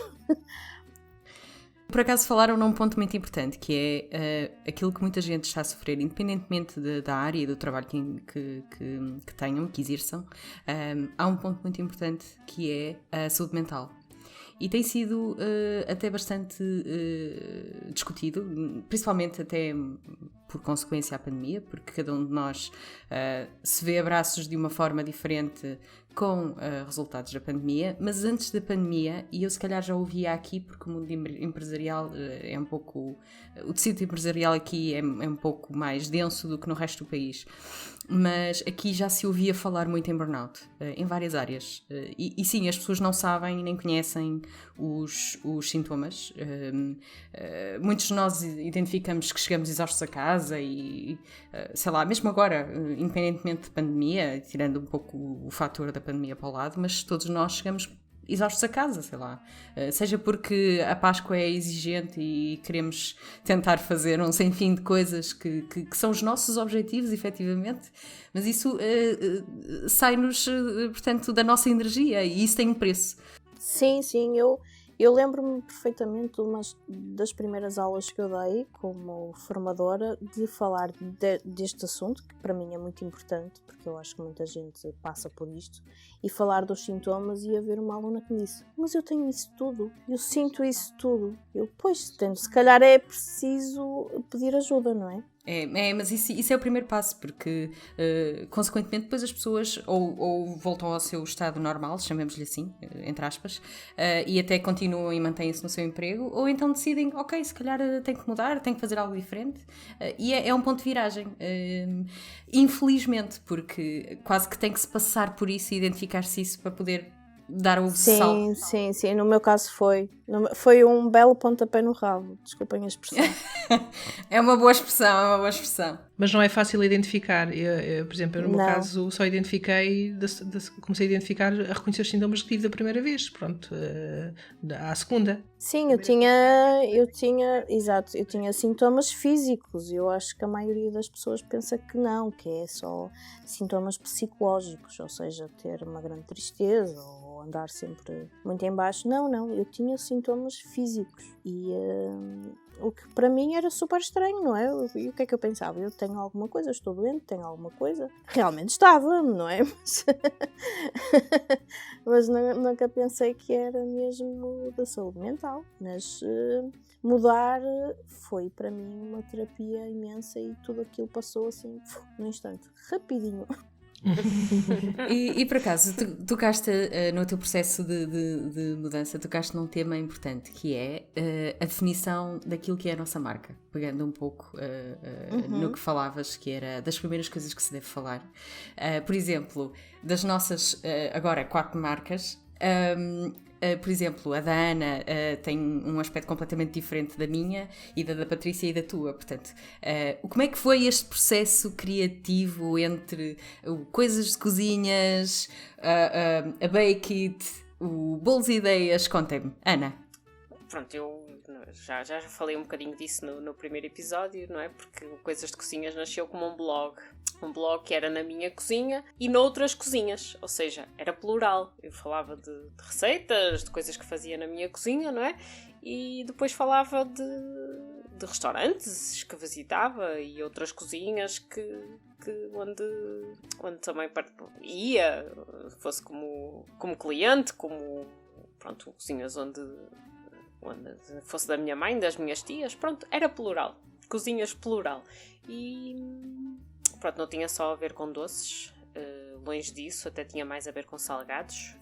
Por acaso falaram num ponto muito importante, que é aquilo que muita gente está a sofrer, independentemente da área e do trabalho que tenham, que exerçam. Há um ponto muito importante que é a saúde mental. E tem sido até bastante discutido, principalmente até por consequência à pandemia, porque cada um de nós se vê a braços de uma forma diferente com resultados da pandemia, mas antes da pandemia, e eu se calhar já ouvia aqui, porque o mundo empresarial é um pouco... O tecido empresarial aqui é um pouco mais denso do que no resto do país, mas aqui já se ouvia falar muito em burnout, em várias áreas. E sim, as pessoas não sabem nem conhecem os sintomas. Muitos de nós identificamos que chegamos exaustos a casa e, sei lá, mesmo agora, independentemente de pandemia, tirando um pouco o fator da pandemia para o lado, mas todos nós chegamos exaustos a casa, sei lá. Seja porque a Páscoa é exigente e queremos tentar fazer um sem fim de coisas que são os nossos objetivos, efetivamente, mas isso sai-nos, portanto, da nossa energia e isso tem um preço. Sim, eu lembro-me perfeitamente de uma das primeiras aulas que eu dei como formadora de falar deste assunto, que para mim é muito importante, porque eu acho que muita gente passa por isto, e falar dos sintomas, e haver uma aluna que me disse: mas eu tenho isso tudo, eu sinto isso tudo. Eu, pois, se calhar é preciso pedir ajuda, não é? Mas isso é o primeiro passo, porque consequentemente depois as pessoas ou voltam ao seu estado normal, chamemos-lhe assim, entre aspas, e até continuam e mantêm-se no seu emprego, ou então decidem, ok, se calhar tenho que mudar, tenho que fazer algo diferente, e é um ponto de viragem, infelizmente, porque quase que tem que se passar por isso e identificar-se isso para poder dar o salto. Sim, no meu caso foi um belo pontapé no rabo, desculpem a expressão. É uma boa expressão. Mas não é fácil identificar. Eu, por exemplo, no meu caso, só identifiquei, comecei a identificar, a reconhecer os sintomas que tive da primeira vez, pronto, à segunda. Sim, eu tinha sintomas físicos. Eu acho que a maioria das pessoas pensa que não, que é só sintomas psicológicos, ou seja, ter uma grande tristeza ou andar sempre muito em baixo. Não, eu tinha sintomas físicos e o que para mim era super estranho, não é? E o que é que eu pensava? Eu tenho alguma coisa, estou doente, tenho alguma coisa. Realmente estava, não é? Mas nunca pensei que era mesmo da saúde mental. Mas mudar foi para mim uma terapia imensa e tudo aquilo passou assim, num instante, rapidinho. E por acaso, tocaste no teu processo de mudança, tocaste num tema importante, que é a definição daquilo que é a nossa marca, pegando um pouco no que falavas, que era das primeiras coisas que se deve falar. Por exemplo, das nossas, agora, 4 marcas. Por exemplo, a da Ana tem um aspecto completamente diferente da minha e da Patrícia e da tua, portanto, como é que foi este processo criativo entre coisas de cozinhas, a Bake It, o Bolos e Ideias? Contem-me, Ana. Pronto, eu já falei um bocadinho disso no primeiro episódio, não é? Porque o Coisas de Cozinhas nasceu como um blog que era na minha cozinha e noutras cozinhas, ou seja, era plural. Eu falava de receitas, de coisas que fazia na minha cozinha, não é? E depois falava de restaurantes que visitava e outras cozinhas onde também ia, fosse como cliente, pronto, cozinhas onde fosse da minha mãe, das minhas tias, pronto, era plural, cozinhas plural. E pronto, não tinha só a ver com doces, longe disso, até tinha mais a ver com salgados,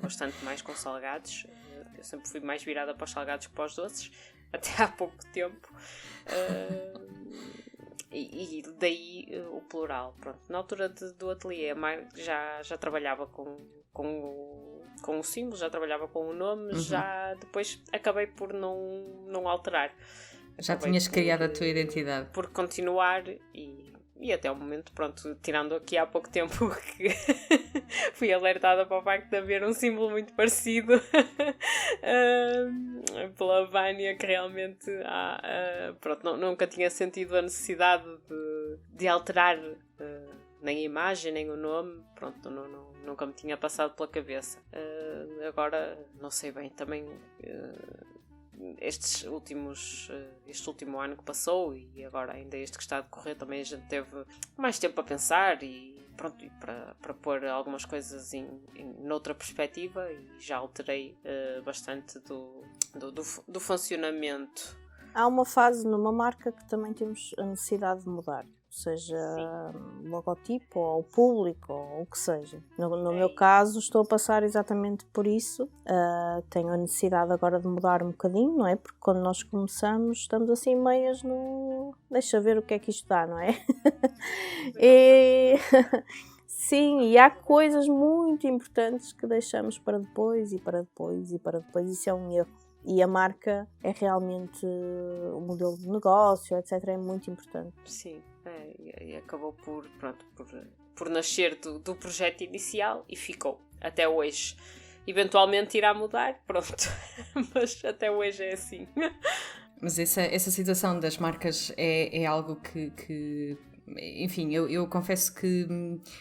bastante mais com salgados. Eu sempre fui mais virada para os salgados que para os doces, até há pouco tempo. E daí o plural. Pronto. Na altura do ateliê já trabalhava com o símbolo, já trabalhava com o nome, já depois acabei por não alterar. Já tinhas criado a tua identidade. Por continuar e até o momento, pronto, tirando aqui há pouco tempo que fui alertada para o facto de haver um símbolo muito parecido pela Vânia, que realmente pronto, nunca tinha sentido a necessidade de alterar nem a imagem, nem o nome, pronto, nunca me tinha passado pela cabeça. Agora, não sei bem, também este último ano que passou e agora ainda este que está a decorrer, também a gente teve mais tempo a pensar e pronto, e para pôr algumas coisas noutra perspectiva, e já alterei bastante do funcionamento. Há uma fase numa marca que também temos a necessidade de mudar. seja logotipo ou público ou o que seja. No meu caso estou a passar exatamente por isso. Tenho a necessidade agora de mudar um bocadinho, não é? Porque quando nós começamos estamos assim meias no... deixa ver o que é que isto dá, não é? Sim, e há coisas muito importantes que deixamos para depois e para depois e para depois. Isso é um erro. E a marca é realmente o modelo de negócio, etc. É muito importante. Sim, e acabou por nascer do projeto inicial e ficou até hoje. Eventualmente irá mudar, pronto. Mas até hoje é assim. Mas essa situação das marcas é algo que enfim, eu confesso que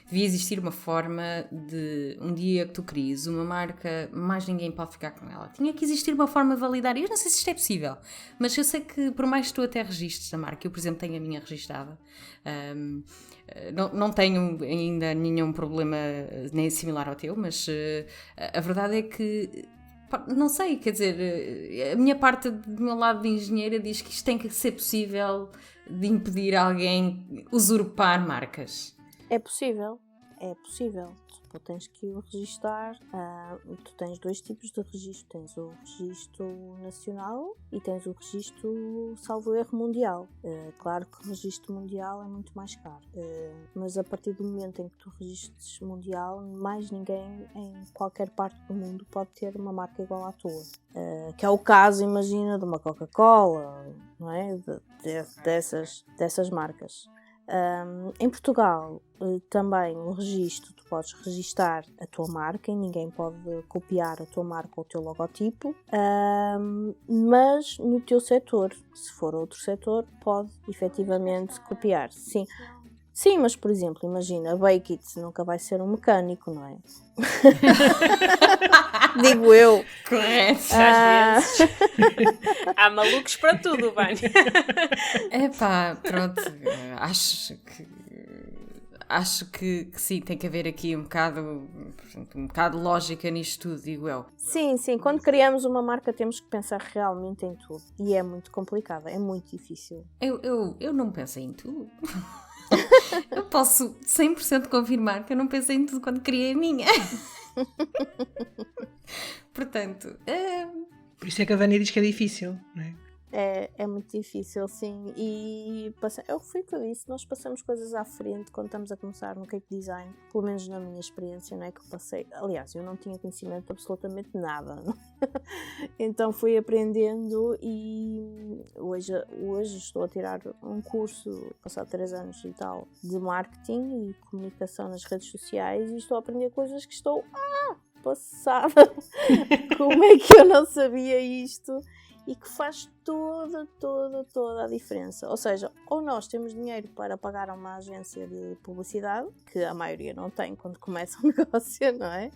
devia existir uma forma de um dia que tu crias uma marca, mais ninguém pode ficar com ela. Tinha que existir uma forma de validar. Eu não sei se isto é possível, mas eu sei que por mais que tu até registres a marca, eu por exemplo tenho a minha registada, não tenho ainda nenhum problema nem similar ao teu, mas a verdade é que não sei, quer dizer, a minha parte do meu lado de engenheira diz que isto tem que ser possível de impedir alguém usurpar marcas. É possível. Tu tens que o registar. Tu tens 2 tipos de registro. Tens o registro nacional e tens o registro, salvo erro, mundial. Claro que o registro mundial é muito mais caro. Mas a partir do momento em que tu registres mundial, mais ninguém em qualquer parte do mundo pode ter uma marca igual à tua. Que é o caso, imagina, de uma Coca-Cola, não é? Dessas marcas. Em Portugal também o registro, tu podes registar a tua marca e ninguém pode copiar a tua marca ou o teu logotipo, mas no teu setor, se for outro setor, pode efetivamente copiar. Sim, mas por exemplo, imagina, a Bake It nunca vai ser um mecânico, não é? Digo eu. Correto. Às vezes. Há malucos para tudo, Vânia. Epá, pronto. Acho que sim, tem que haver aqui um bocado de lógica nisto tudo, digo eu. Sim, quando criamos uma marca temos que pensar realmente em tudo. E é muito complicado, é muito difícil. Eu não pensei em tudo. Eu posso 100% confirmar que eu não pensei em tudo quando criei a minha. Portanto... Por isso é que a Vânia diz que é difícil, não é? É muito difícil, sim. E eu fui por isso. Nós passamos coisas à frente quando estamos a começar no cake design. Pelo menos na minha experiência, não é? Que eu passei. Aliás, eu não tinha conhecimento de absolutamente nada. Não? Então fui aprendendo e hoje estou a tirar um curso, passado 3 anos e tal, de marketing e comunicação nas redes sociais e estou a aprender coisas que estou passada. Como é que eu não sabia isto? E que faz toda a diferença. Ou seja, ou nós temos dinheiro para pagar a uma agência de publicidade, que a maioria não tem quando começa um negócio, não é?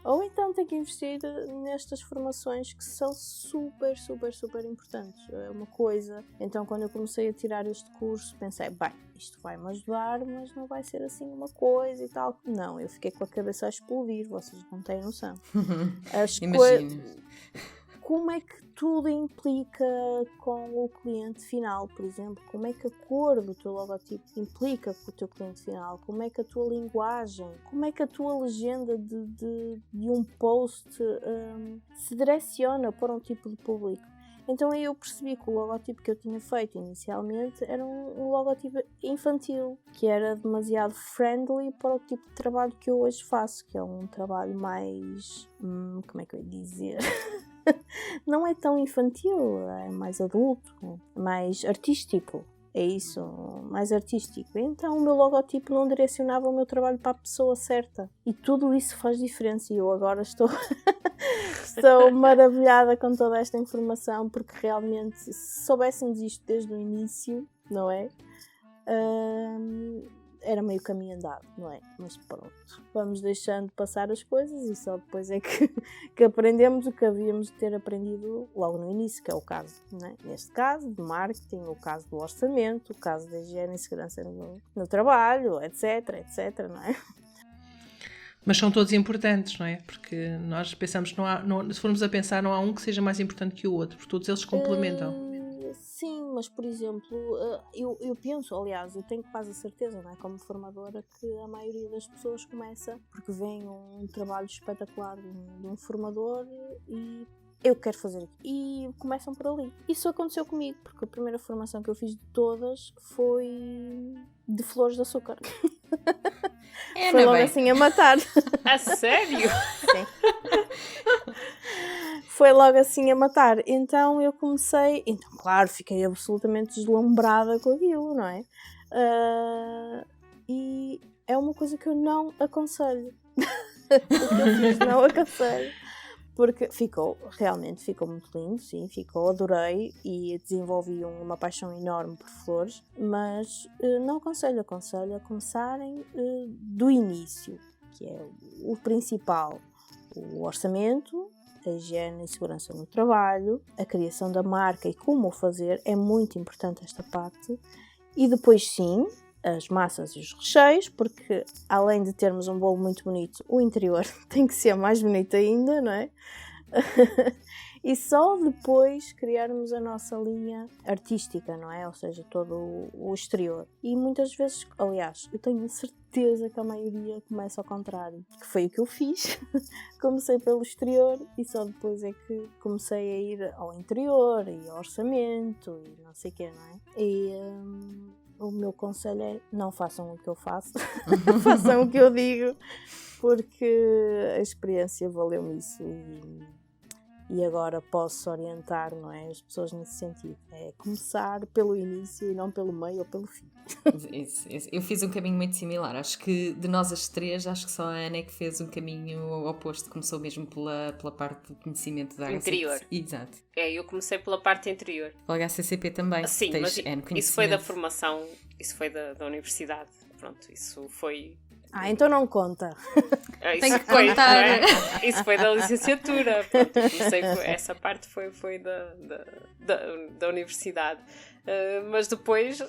Ou então tem que investir nestas formações que são super importantes. É uma coisa. Então, quando eu comecei a tirar este curso, pensei, bem, isto vai-me ajudar, mas não vai ser assim uma coisa e tal. Não, eu fiquei com a cabeça a explodir, vocês não têm noção. Imagina. Como é que tudo implica com o cliente final, por exemplo? Como é que a cor do teu logotipo implica com o teu cliente final? Como é que a tua linguagem, como é que a tua legenda de um post se direciona para um tipo de público? Então aí eu percebi que o logotipo que eu tinha feito inicialmente era um logotipo infantil, que era demasiado friendly para o tipo de trabalho que eu hoje faço, que é um trabalho mais... como é que eu ia dizer? Não é tão infantil, é mais adulto, mais artístico. É isso, mais artístico. Então o meu logotipo não direcionava o meu trabalho para a pessoa certa. E tudo isso faz diferença e eu agora estou maravilhada com toda esta informação, porque realmente se soubéssemos isto desde o início, não é? Era meio caminho andado, não é? Mas pronto, vamos deixando passar as coisas e só depois é que aprendemos o que havíamos de ter aprendido logo no início, que é o caso, não é? Neste caso, do marketing, o caso do orçamento, o caso da higiene e segurança no trabalho, etc, não é? Mas são todos importantes, não é? Porque nós pensamos que se formos a pensar, não há um que seja mais importante que o outro, porque todos eles se complementam. Sim, mas por exemplo, eu penso, aliás, eu tenho quase a certeza, não é, como formadora, que a maioria das pessoas começa porque vem um trabalho espetacular de um formador e eu quero fazer aqui. E começam por ali. Isso aconteceu comigo, porque a primeira formação que eu fiz de todas foi de flores de açúcar. Foi logo assim a matar. A sério? Sim. Foi logo assim a matar. Então eu comecei... Então, claro, fiquei absolutamente deslumbrada com aquilo, não é? E é uma coisa que eu não aconselho. O que eu fiz não aconselho. Porque realmente ficou muito lindo, sim, adorei e desenvolvi uma paixão enorme por flores, mas não aconselho a começarem do início, que é o principal, o orçamento, a higiene e segurança no trabalho, a criação da marca e como o fazer, é muito importante esta parte, e depois sim, as massas e os recheios, porque além de termos um bolo muito bonito, o interior tem que ser mais bonito ainda, não é? E só depois criarmos a nossa linha artística, não é? Ou seja, todo o exterior. E muitas vezes, aliás, eu tenho a certeza que a maioria começa ao contrário, que foi o que eu fiz. Comecei pelo exterior e só depois é que comecei a ir ao interior e ao orçamento e não sei o quê, não é? E o meu conselho é: não façam o que eu faço, façam o que eu digo, porque a experiência valeu-me isso e agora posso orientar, não é, as pessoas nesse sentido. É começar pelo início e não pelo meio ou pelo fim. Isso. Eu fiz um caminho muito similar. Acho que de nós as três, acho que só a Ana é que fez um caminho oposto. Começou mesmo pela parte do conhecimento da HCCP. Interior. Exato. Eu comecei pela parte interior. Pela HCCP também. Sim, mas isso foi da formação, isso foi da universidade. Pronto, isso foi... Então não conta. Tem que contar. Não é? Isso foi da licenciatura. Pronto, essa parte foi da universidade. Mas depois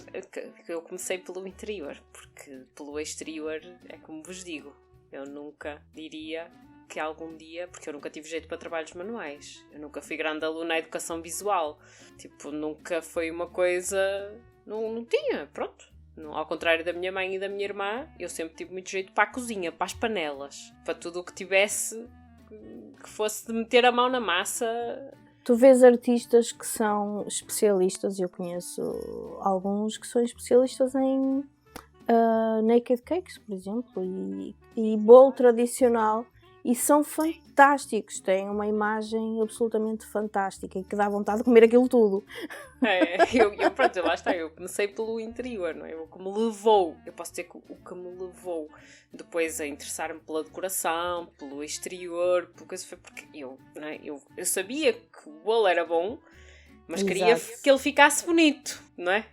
eu comecei pelo interior, porque pelo exterior é como vos digo, eu nunca diria que algum dia, porque eu nunca tive jeito para trabalhos manuais, eu nunca fui grande aluna à educação visual, nunca foi uma coisa, não tinha, pronto. Ao contrário da minha mãe e da minha irmã, eu sempre tive muito jeito para a cozinha, para as panelas, para tudo o que tivesse, que fosse de meter a mão na massa. Tu vês artistas que são especialistas, eu conheço alguns que são especialistas em naked cakes, por exemplo, e bolo tradicional, e são fantásticos, têm uma imagem absolutamente fantástica e que dá vontade de comer aquilo tudo. Pronto, lá está, eu comecei pelo interior, não é? O que me levou, eu posso dizer que o que me levou depois a interessar-me pela decoração, pelo exterior, porque eu sabia que o bolo era bom, mas Exato. Queria que ele ficasse bonito, não é?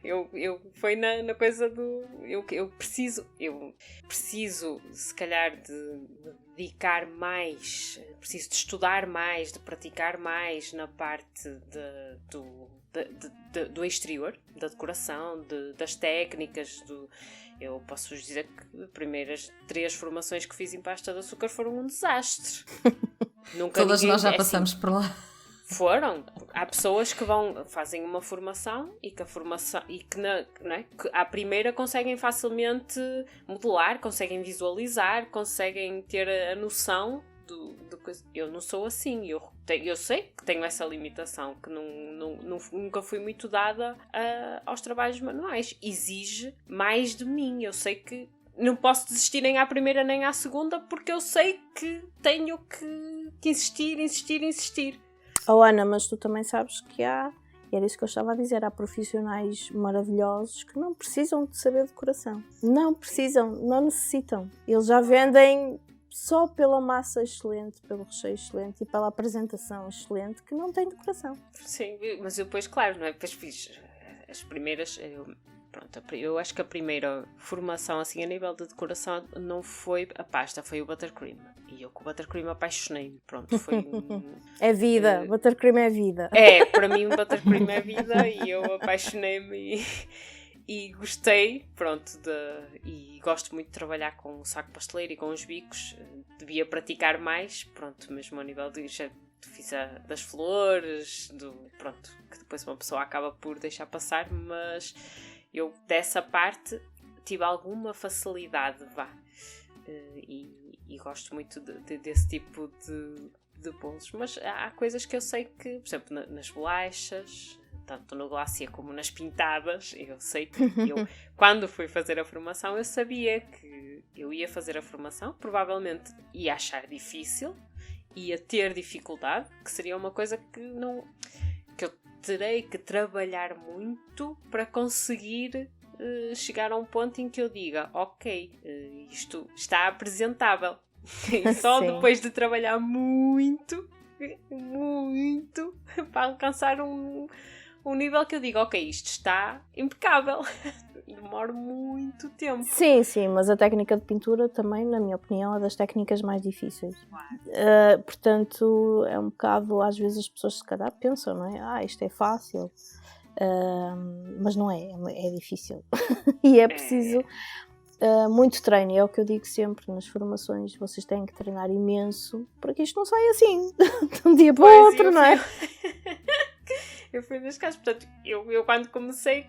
Foi na coisa do... Eu preciso, se calhar, de dedicar mais, preciso de estudar mais, de praticar mais na parte do exterior, da decoração, das técnicas. Eu posso vos dizer que as primeiras 3 formações que fiz em pasta de açúcar foram um desastre. Todas nós já passamos por lá. Foram. Há pessoas que fazem uma formação e que à primeira conseguem facilmente modelar, conseguem visualizar, conseguem ter a noção de coisa. Eu não sou assim. Eu sei que tenho essa limitação, que nunca fui muito dada aos trabalhos manuais. Exige mais de mim. Eu sei que não posso desistir nem à primeira nem à segunda, porque eu sei que tenho que insistir. Oh Ana, mas tu também sabes que era isso que eu estava a dizer, há profissionais maravilhosos que não precisam de saber decoração. Não precisam, não necessitam. Eles já vendem só pela massa excelente, pelo recheio excelente e pela apresentação excelente, que não tem decoração. Sim, mas eu depois, claro, não é? Depois fiz as primeiras... Eu acho que a primeira formação assim a nível de decoração não foi a pasta, foi o buttercream. E eu com o buttercream apaixonei-me. Pronto, foi É vida, buttercream é vida. Para mim o buttercream é vida e eu apaixonei-me e gostei, pronto, e gosto muito de trabalhar com o saco pasteleiro e com os bicos. Devia praticar mais, pronto, mesmo a nível de já fiz das flores, pronto, que depois uma pessoa acaba por deixar passar, mas eu dessa parte tive alguma facilidade, e gosto muito desse tipo de bolos, mas há coisas que eu sei que, por exemplo, nas bolachas, tanto no glacier como nas pintadas, eu sei que quando fui fazer a formação, eu sabia que eu ia fazer a formação, provavelmente ia achar difícil, ia ter dificuldade, que seria uma coisa que eu terei que trabalhar muito para conseguir chegar a um ponto em que eu diga, ok, isto está apresentável. E só depois de trabalhar muito para alcançar um nível que eu digo, ok, isto está impecável. Demora muito tempo. Sim, mas a técnica de pintura também, na minha opinião, é das técnicas mais difíceis. Portanto, é um bocado, às vezes as pessoas se calhar pensam, não é? Isto é fácil. Mas não é difícil. E é preciso muito treino. É o que eu digo sempre nas formações, vocês têm que treinar imenso para que isto não saia assim de um dia para o outro, não é? Eu fui neste caso, portanto, eu quando comecei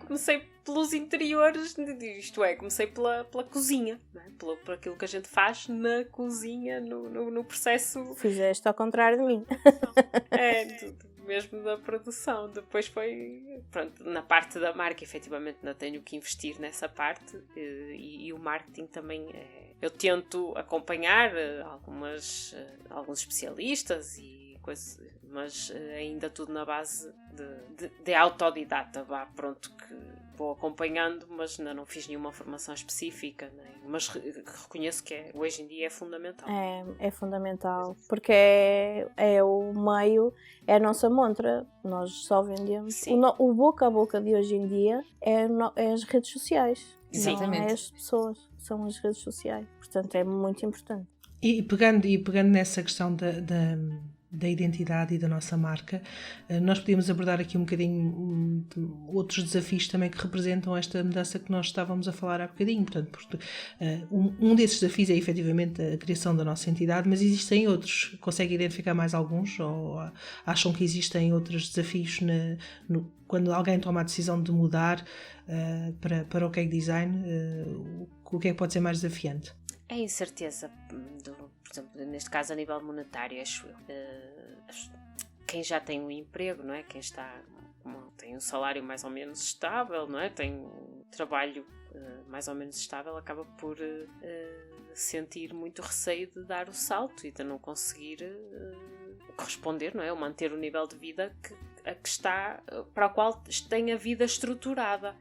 pelos interiores, isto é, comecei pela cozinha, não é? Por aquilo que a gente faz na cozinha, no processo. Fizeste ao contrário de mim. Mesmo da produção. Depois foi, pronto, na parte da marca, efetivamente não tenho que investir nessa parte, e o marketing também eu tento acompanhar alguns especialistas e coisas, mas ainda tudo na base de autodidata, pronto, que vou acompanhando, mas ainda não fiz nenhuma formação específica, mas reconheço que hoje em dia é fundamental. É fundamental, porque é o meio, é a nossa montra, nós só vendemos. O boca a boca de hoje em dia é as redes sociais, exatamente. Não é as pessoas, são as redes sociais, portanto é muito importante. E pegando nessa questão da identidade e da nossa marca, nós podíamos abordar aqui um bocadinho outros desafios também que representam esta mudança que nós estávamos a falar há bocadinho. Portanto, um desses desafios é efetivamente a criação da nossa entidade, mas existem outros. Consegue identificar mais alguns? Ou acham que existem outros desafios quando alguém toma a decisão de mudar para o cake design? O que é que pode ser mais desafiante? É a incerteza, por exemplo, neste caso a nível monetário, acho eu. Quem já tem um emprego, não é? Quem tem um salário mais ou menos estável, não é? Tem um trabalho mais ou menos estável, acaba por sentir muito receio de dar o salto e de não conseguir corresponder, não é? Ou manter o nível de vida para o qual tem a vida estruturada,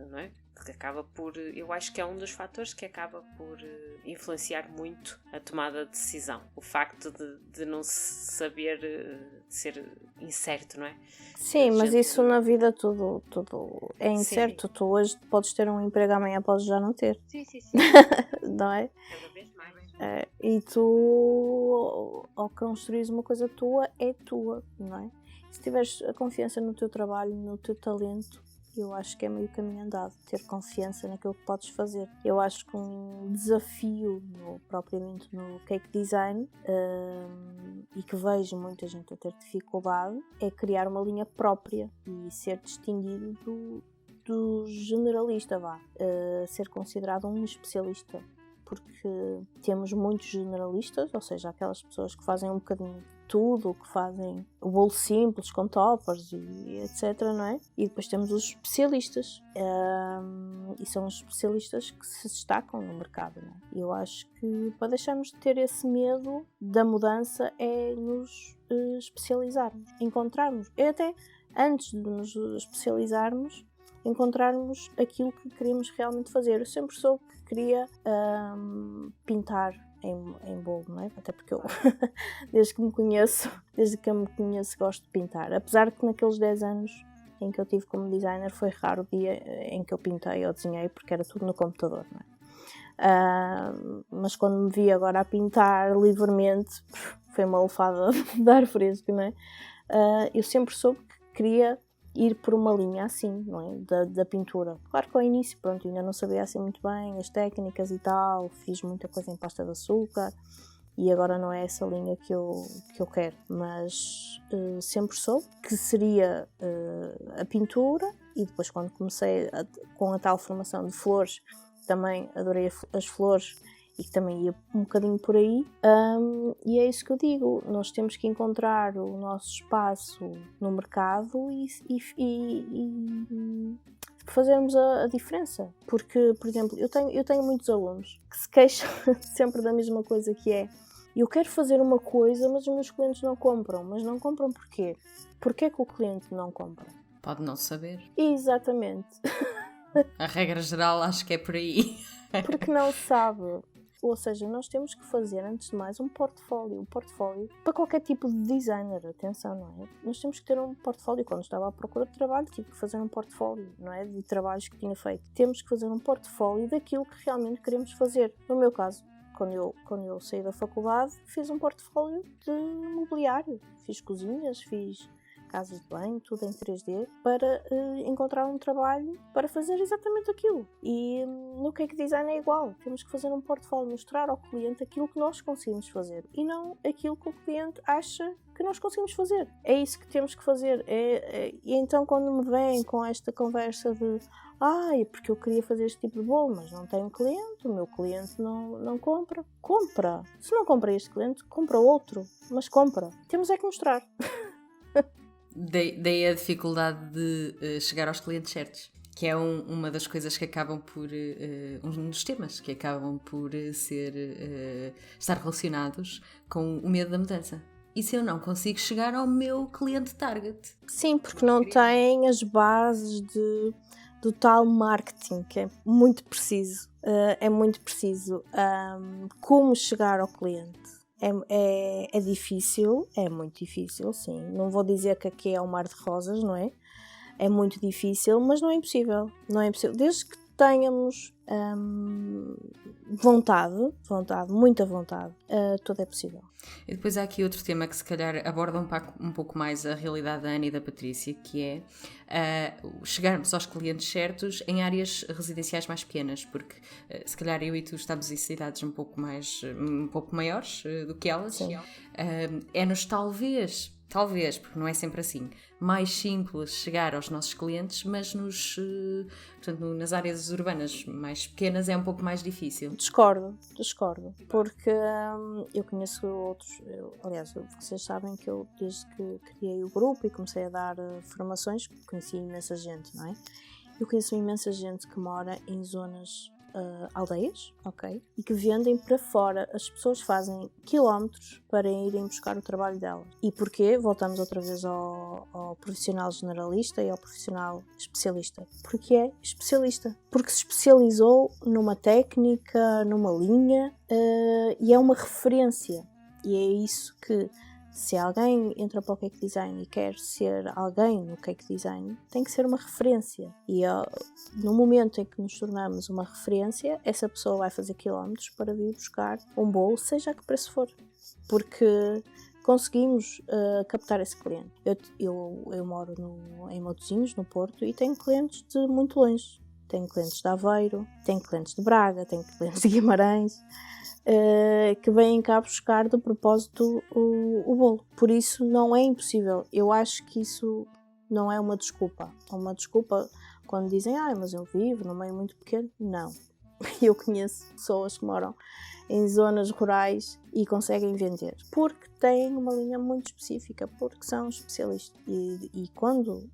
não é? Que acaba por, eu acho que é um dos fatores que acaba por influenciar muito a tomada de decisão. O facto de não se saber, de ser incerto, não é? Sim, mas isso na vida tudo é incerto. Sim. Tu hoje podes ter um emprego, amanhã podes já não ter. Sim. Não é? Cada vez mais. E tu, ao construires uma coisa tua, é tua, não é? Se tiveres a confiança no teu trabalho, no teu talento, eu acho que é meio caminho andado, ter confiança naquilo que podes fazer. Eu acho que um desafio, propriamente no cake design, e que vejo muita gente a ter dificuldade, é criar uma linha própria e ser distinguido do generalista, ser considerado um especialista. Porque temos muitos generalistas, ou seja, aquelas pessoas que fazem um bocadinho de tudo, que fazem o bolo simples com toppers e etc, não é? E depois temos os especialistas, e são os especialistas que se destacam no mercado, não é? E eu acho que para deixarmos de ter esse medo da mudança é nos especializarmos, encontrarmos, e até antes de nos especializarmos, encontrarmos aquilo que queremos realmente fazer. Eu sempre soube que queria pintar em bolo, não é? Até porque eu, desde que eu me conheço, gosto de pintar. Apesar de que naqueles 10 anos em que eu tive como designer, foi raro o dia em que eu pintei ou desenhei, porque era tudo no computador, não é? Mas quando me vi agora a pintar livremente, foi uma lufada de ar fresco, não é? Eu sempre soube que queria ir por uma linha assim, não é? Da pintura. Claro que ao início, pronto, ainda não sabia assim muito bem as técnicas e tal, fiz muita coisa em pasta de açúcar e agora não é essa linha que eu quero, mas sempre soube que seria a pintura e depois quando comecei com a tal formação de flores, também adorei as flores e que também ia um bocadinho por aí, e é isso que eu digo, nós temos que encontrar o nosso espaço no mercado e fazermos a diferença, porque, por exemplo, eu tenho muitos alunos que se queixam sempre da mesma coisa, que é: eu quero fazer uma coisa, mas os meus clientes não compram. Mas não compram porquê? Porquê que o cliente não compra? Pode não saber. Exatamente. A regra geral acho que é por aí. Porque não sabe. Ou seja, nós temos que fazer, antes de mais, um portfólio. Um portfólio para qualquer tipo de designer, atenção, não é? Nós temos que ter um portfólio. Quando estava à procura de trabalho, tive que fazer um portfólio, não é? De trabalhos que tinha feito. Temos que fazer um portfólio daquilo que realmente queremos fazer. No meu caso, quando eu saí da faculdade, fiz um portfólio de mobiliário. Fiz cozinhas, fiz casas de banho, tudo em 3D, para encontrar um trabalho para fazer exatamente aquilo. E no Cake Design é igual. Temos que fazer um portfólio, mostrar ao cliente aquilo que nós conseguimos fazer e não aquilo que o cliente acha que nós conseguimos fazer. É isso que temos que fazer. E então quando me vêm com esta conversa de porque eu queria fazer este tipo de bolo, mas não tenho cliente, o meu cliente não compra. Compra! Se não compra este cliente, compra outro, mas compra. Temos é que mostrar. Daí a dificuldade de chegar aos clientes certos, que é uma das coisas que acabam por, um dos temas que acabam por estar relacionados com o medo da mudança. E se eu não consigo chegar ao meu cliente target? Sim, porque não tem as bases do tal marketing, que é muito preciso. É muito preciso como chegar ao cliente. É difícil, é muito difícil, sim. Não vou dizer que aqui é um mar de rosas, não é? É muito difícil, mas não é impossível. Não é impossível. Desde que tenhamos vontade, muita vontade, tudo é possível. E depois há aqui outro tema que se calhar aborda um pouco mais a realidade da Ana e da Patrícia, que é chegarmos aos clientes certos em áreas residenciais mais pequenas, porque se calhar eu e tu estamos em cidades um pouco maiores do que elas. É-nos talvez, porque não é sempre assim, mais simples chegar aos nossos clientes, mas nas áreas urbanas mais pequenas é um pouco mais difícil. Discordo, porque eu conheço outros, aliás, vocês sabem que eu, desde que criei o grupo e comecei a dar formações, conheci imensa gente, não é? Eu conheço imensa gente que mora em zonas aldeias, ok? E que vendem para fora. As pessoas fazem quilómetros para irem buscar o trabalho delas. E porquê? Voltamos outra vez ao profissional generalista e ao profissional especialista. Porque é especialista. Porque se especializou numa técnica, numa linha, e é uma referência. E é isso que, se alguém entra para o Cake Design e quer ser alguém no Cake Design, tem que ser uma referência. E no momento em que nos tornamos uma referência, essa pessoa vai fazer quilómetros para vir buscar um bolo, seja a que preço for. Porque conseguimos captar esse cliente. Eu moro em Matosinhos, no Porto, e tenho clientes de muito longe. Tenho clientes de Aveiro, tenho clientes de Braga, tenho clientes de Guimarães, que vêm cá buscar de propósito o bolo. Por isso não é impossível. Eu acho que isso não é uma desculpa. É uma desculpa quando dizem, mas eu vivo num meio muito pequeno. Não. Eu conheço pessoas que moram em zonas rurais e conseguem vender, porque têm uma linha muito específica, porque são especialistas. E quando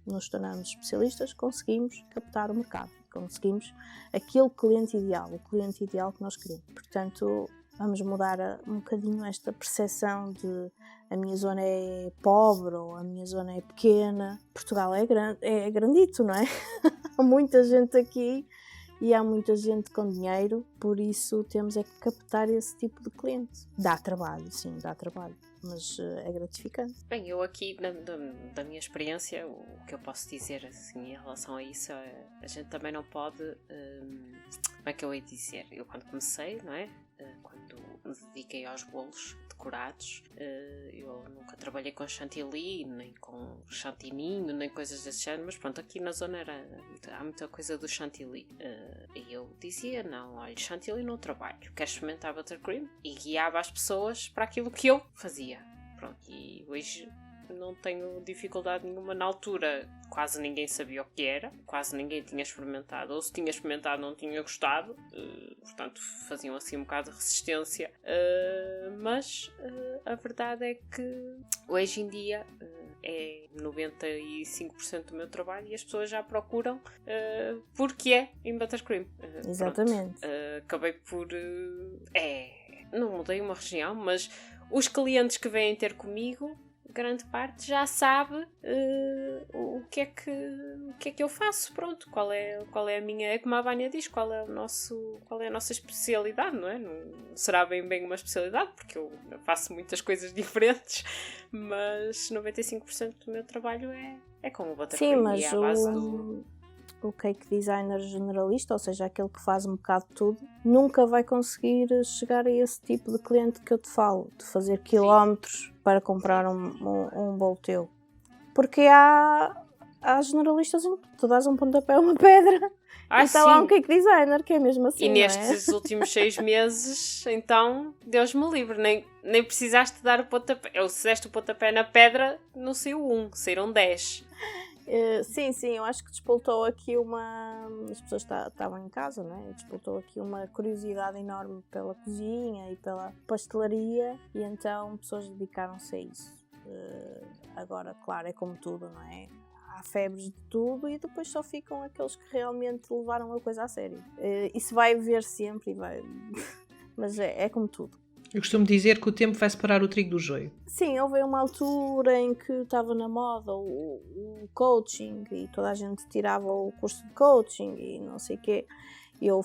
nos tornamos especialistas, conseguimos captar o mercado. Conseguimos aquele cliente ideal, o cliente ideal que nós queremos. Portanto, vamos mudar um bocadinho esta percepção de a minha zona é pobre ou a minha zona é pequena. Portugal é grandito, não é? Há muita gente aqui e há muita gente com dinheiro, por isso temos é que captar esse tipo de cliente. Dá trabalho, sim, dá trabalho, mas é gratificante. Bem, eu aqui, da minha experiência, o que eu posso dizer assim, em relação a isso, a gente também não pode, como é que eu ia dizer? Eu quando comecei, não é? Quando me dediquei aos bolos decorados, eu nunca trabalhei com chantilly, nem com chantininho, nem coisas desse género, mas pronto, aqui na zona há muita coisa do chantilly. E eu dizia, não, olha, chantilly não trabalho, quero experimentar buttercream? E guiava as pessoas para aquilo que eu fazia. Pronto, e hoje não tenho dificuldade nenhuma. Na altura quase ninguém sabia o que era, quase ninguém tinha experimentado, ou se tinha experimentado não tinha gostado, portanto faziam assim um bocado de resistência, mas a verdade é que hoje em dia é 95% do meu trabalho e as pessoas já procuram porque é em buttercream. Exatamente. Acabei por não mudei uma região, mas os clientes que vêm ter comigo, grande parte já sabe o que é que eu faço, pronto, qual é a minha, é como a Vânia diz, qual é a nossa especialidade, não é? Não será bem uma especialidade, porque eu faço muitas coisas diferentes, mas 95% do meu trabalho é com o buttercream. Sim, mas e é à base o cake designer generalista, ou seja, aquele que faz um bocado de tudo, nunca vai conseguir chegar a esse tipo de cliente que eu te falo, de fazer quilómetros para comprar um bolo teu. Porque há generalistas em que tu dás um pontapé a uma pedra e está lá um cake designer, que é mesmo assim, e não nestes últimos 6 meses, então, Deus me livre, nem precisaste dar o pontapé. Eu, se deste o pontapé na pedra, não saiu 1, saíram 10. Sim, eu acho que despoltou aqui as pessoas estavam em casa, não é? Despoltou aqui uma curiosidade enorme pela cozinha e pela pastelaria, e então pessoas dedicaram-se a isso. Agora, claro, é como tudo, não é? Há febres de tudo e depois só ficam aqueles que realmente levaram a coisa a sério. Isso vai ver sempre, mas é como tudo. Eu costumo dizer que o tempo vai separar o trigo do joio. Sim, houve uma altura em que estava na moda o coaching e toda a gente tirava o curso de coaching e não sei o quê. Eu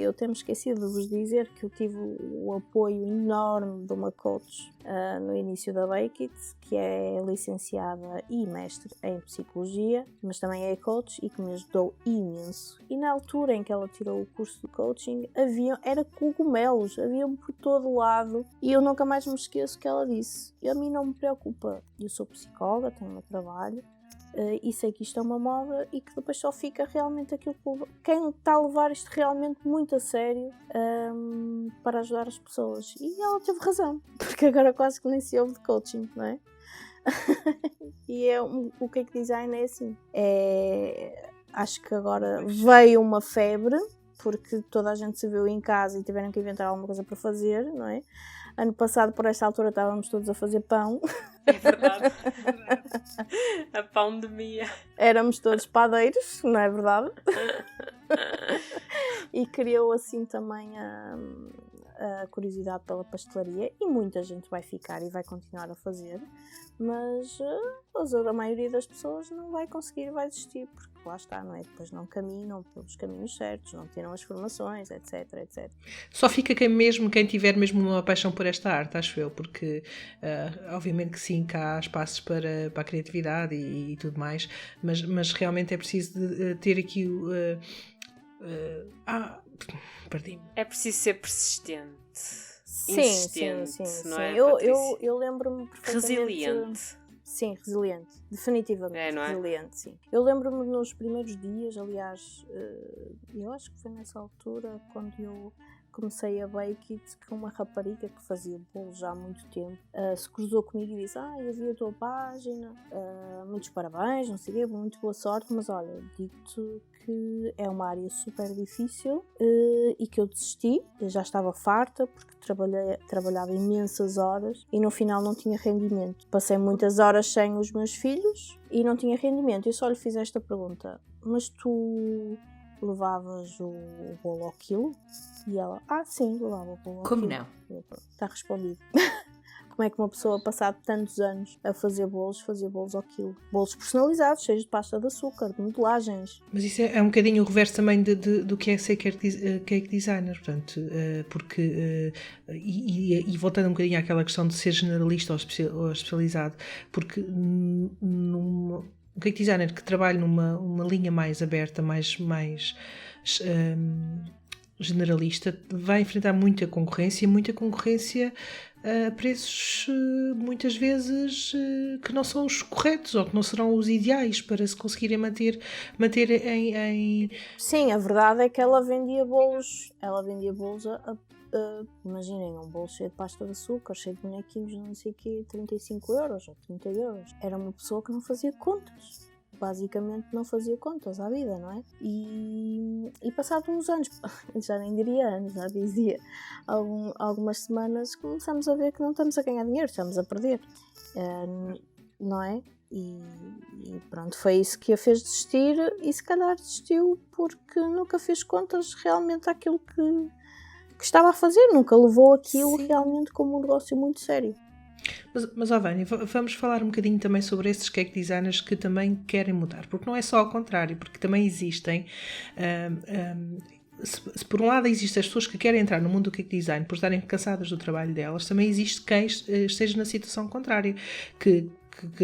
até me esqueci de vos dizer que eu tive o apoio enorme de uma coach no início da Bake It, que é licenciada e mestre em psicologia, mas também é coach e que me ajudou imenso. E na altura em que ela tirou o curso de coaching, era cogumelos, haviam por todo lado, e eu nunca mais me esqueço que ela disse: a mim não me preocupa, eu sou psicóloga, tenho o meu trabalho, e sei que isto é uma moda e que depois só fica realmente aquilo que quem está a levar isto realmente muito a sério para ajudar as pessoas. E ela teve razão, porque agora quase que nem se ouve de coaching, não é? E o cake design é assim. Acho que agora veio uma febre, porque toda a gente se viu em casa e tiveram que inventar alguma coisa para fazer, não é? Ano passado, por esta altura, estávamos todos a fazer pão. É verdade. A pandemia. Éramos todos padeiros, não é verdade? E criou assim também a curiosidade pela pastelaria, e muita gente vai ficar e vai continuar a fazer, mas a maioria das pessoas não vai conseguir, vai desistir, porque lá está, não é? Depois não caminham pelos caminhos certos, não tiram as formações, etc. Só fica quem tiver mesmo uma paixão por esta arte, acho eu, porque obviamente que sim, que há espaços para a criatividade e tudo mais, mas realmente é preciso de ter aqui perdi-me. É preciso ser persistente. Sim. Não é, eu lembro-me perfeitamente. Resiliente. Sim, resiliente, definitivamente, não é? resiliente, sim. Eu lembro-me nos primeiros dias, aliás, eu acho que foi nessa altura quando eu comecei a Bake It, que uma rapariga que fazia bolos já há muito tempo se cruzou comigo e disse: eu vi a tua página, muitos parabéns, não sei o quê, muito boa sorte, mas olha, digo-te que é uma área super difícil e que eu desisti, eu já estava farta porque trabalhava imensas horas e no final não tinha rendimento. Passei muitas horas sem os meus filhos e não tinha rendimento. Eu só lhe fiz esta pergunta: mas tu levavas o bolo ao quilo? E ela: sim, levava o bolo ao Como quilo. não? Está respondido. Como é que uma pessoa, passado tantos anos a fazer bolos, fazia bolos ao quilo? Bolos personalizados, cheios de pasta de açúcar, de modelagens. Mas isso é um bocadinho o reverso também do que é ser cake designer, portanto, porque, e voltando um bocadinho àquela questão de ser generalista ou especializado, porque um cake designer que trabalha numa linha mais aberta, mais generalista vai enfrentar muita concorrência a preços muitas vezes que não são os corretos ou que não serão os ideais para se conseguirem manter em... Sim, a verdade é que ela vendia bolos imaginem, um bolo cheio de pasta de açúcar, cheio de bonequinhos, não sei o quê, 35 euros ou 30 euros. Era uma pessoa que não fazia contas. Basicamente não fazia contas à vida, não é? E passados uns anos, já nem diria anos, já dizia, algumas semanas, começamos a ver que não estamos a ganhar dinheiro, estamos a perder, não é? E pronto, foi isso que a fez desistir, e se calhar desistiu porque nunca fez contas realmente àquilo que estava a fazer, nunca levou aquilo realmente como um negócio muito sério. Mas Vânia, vamos falar um bocadinho também sobre esses cake designers que também querem mudar, porque não é só ao contrário, porque também existem, se por um lado existem as pessoas que querem entrar no mundo do cake design por estarem cansadas do trabalho delas, também existe quem esteja na situação contrária, que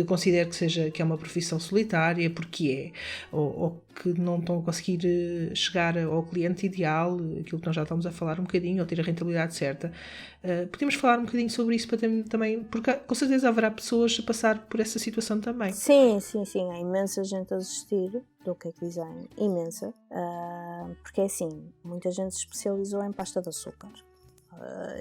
considere que é uma profissão solitária, porque ou que não estão a conseguir chegar ao cliente ideal, aquilo que nós já estamos a falar um bocadinho, ou ter a rentabilidade certa. Podemos falar um bocadinho sobre isso para também, porque com certeza haverá pessoas a passar por essa situação também. Sim, há imensa gente a desistir do cake design, imensa, porque é assim, muita gente se especializou em pasta de açúcar.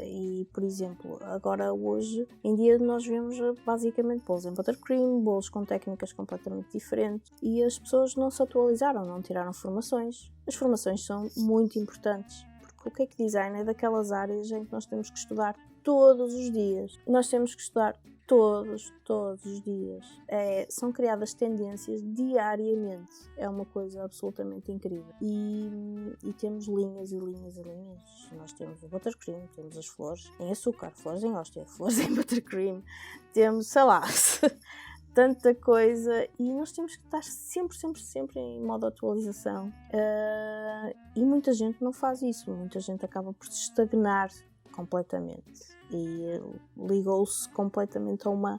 E, por exemplo, agora hoje em dia nós vemos basicamente bolos em buttercream, bolos com técnicas completamente diferentes, e as pessoas não se atualizaram, não tiraram formações. As formações são muito importantes, porque o cake design é daquelas áreas em que nós temos que estudar todos os dias. Nós temos que estudar todos os dias. São criadas tendências diariamente. É uma coisa absolutamente incrível. E temos linhas e linhas e linhas. Nós temos o buttercream, temos as flores em açúcar, flores em hóstia, flores em buttercream. Temos, sei lá, tanta coisa. E nós temos que estar sempre em modo atualização. E muita gente não faz isso. Muita gente acaba por se estagnar completamente e ligou-se completamente a uma,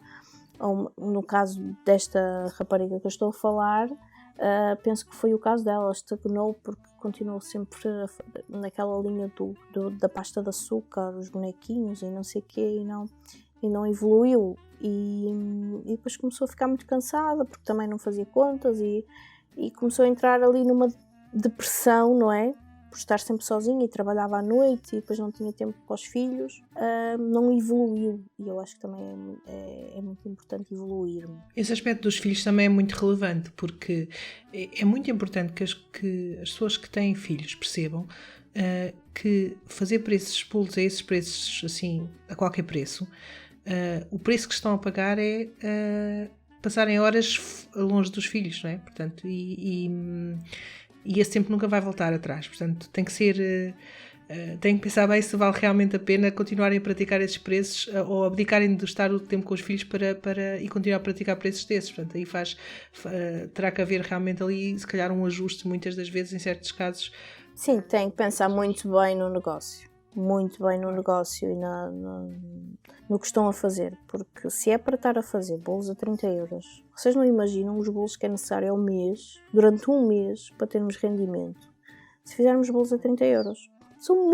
no caso desta rapariga que eu estou a falar, penso que foi o caso dela, estagnou porque continuou sempre naquela linha da pasta de açúcar, os bonequinhos e não sei o quê, e não evoluiu, e depois começou a ficar muito cansada porque também não fazia contas e começou a entrar ali numa depressão, não é? Por estar sempre sozinha e trabalhava à noite e depois não tinha tempo para os filhos, não evoluiu, e eu acho que também é muito importante evoluir. Esse aspecto dos filhos também é muito relevante, porque é muito importante que as pessoas que têm filhos percebam que fazer preços pulos a esses preços assim, a qualquer preço, o preço que estão a pagar é passarem horas longe dos filhos, não é? Portanto, e esse tempo nunca vai voltar atrás, portanto tem que pensar bem se vale realmente a pena continuarem a praticar esses preços ou abdicarem de estar o tempo com os filhos e continuar a praticar preços desses. Portanto, aí terá que haver realmente ali, se calhar, um ajuste, muitas das vezes, em certos casos. Sim, tem que pensar muito bem no negócio e no que estão a fazer, porque se é para estar a fazer bolos a 30 euros, vocês não imaginam os bolos que é necessário ao mês, durante um mês, para termos rendimento. Se fizermos bolos a 30 euros, são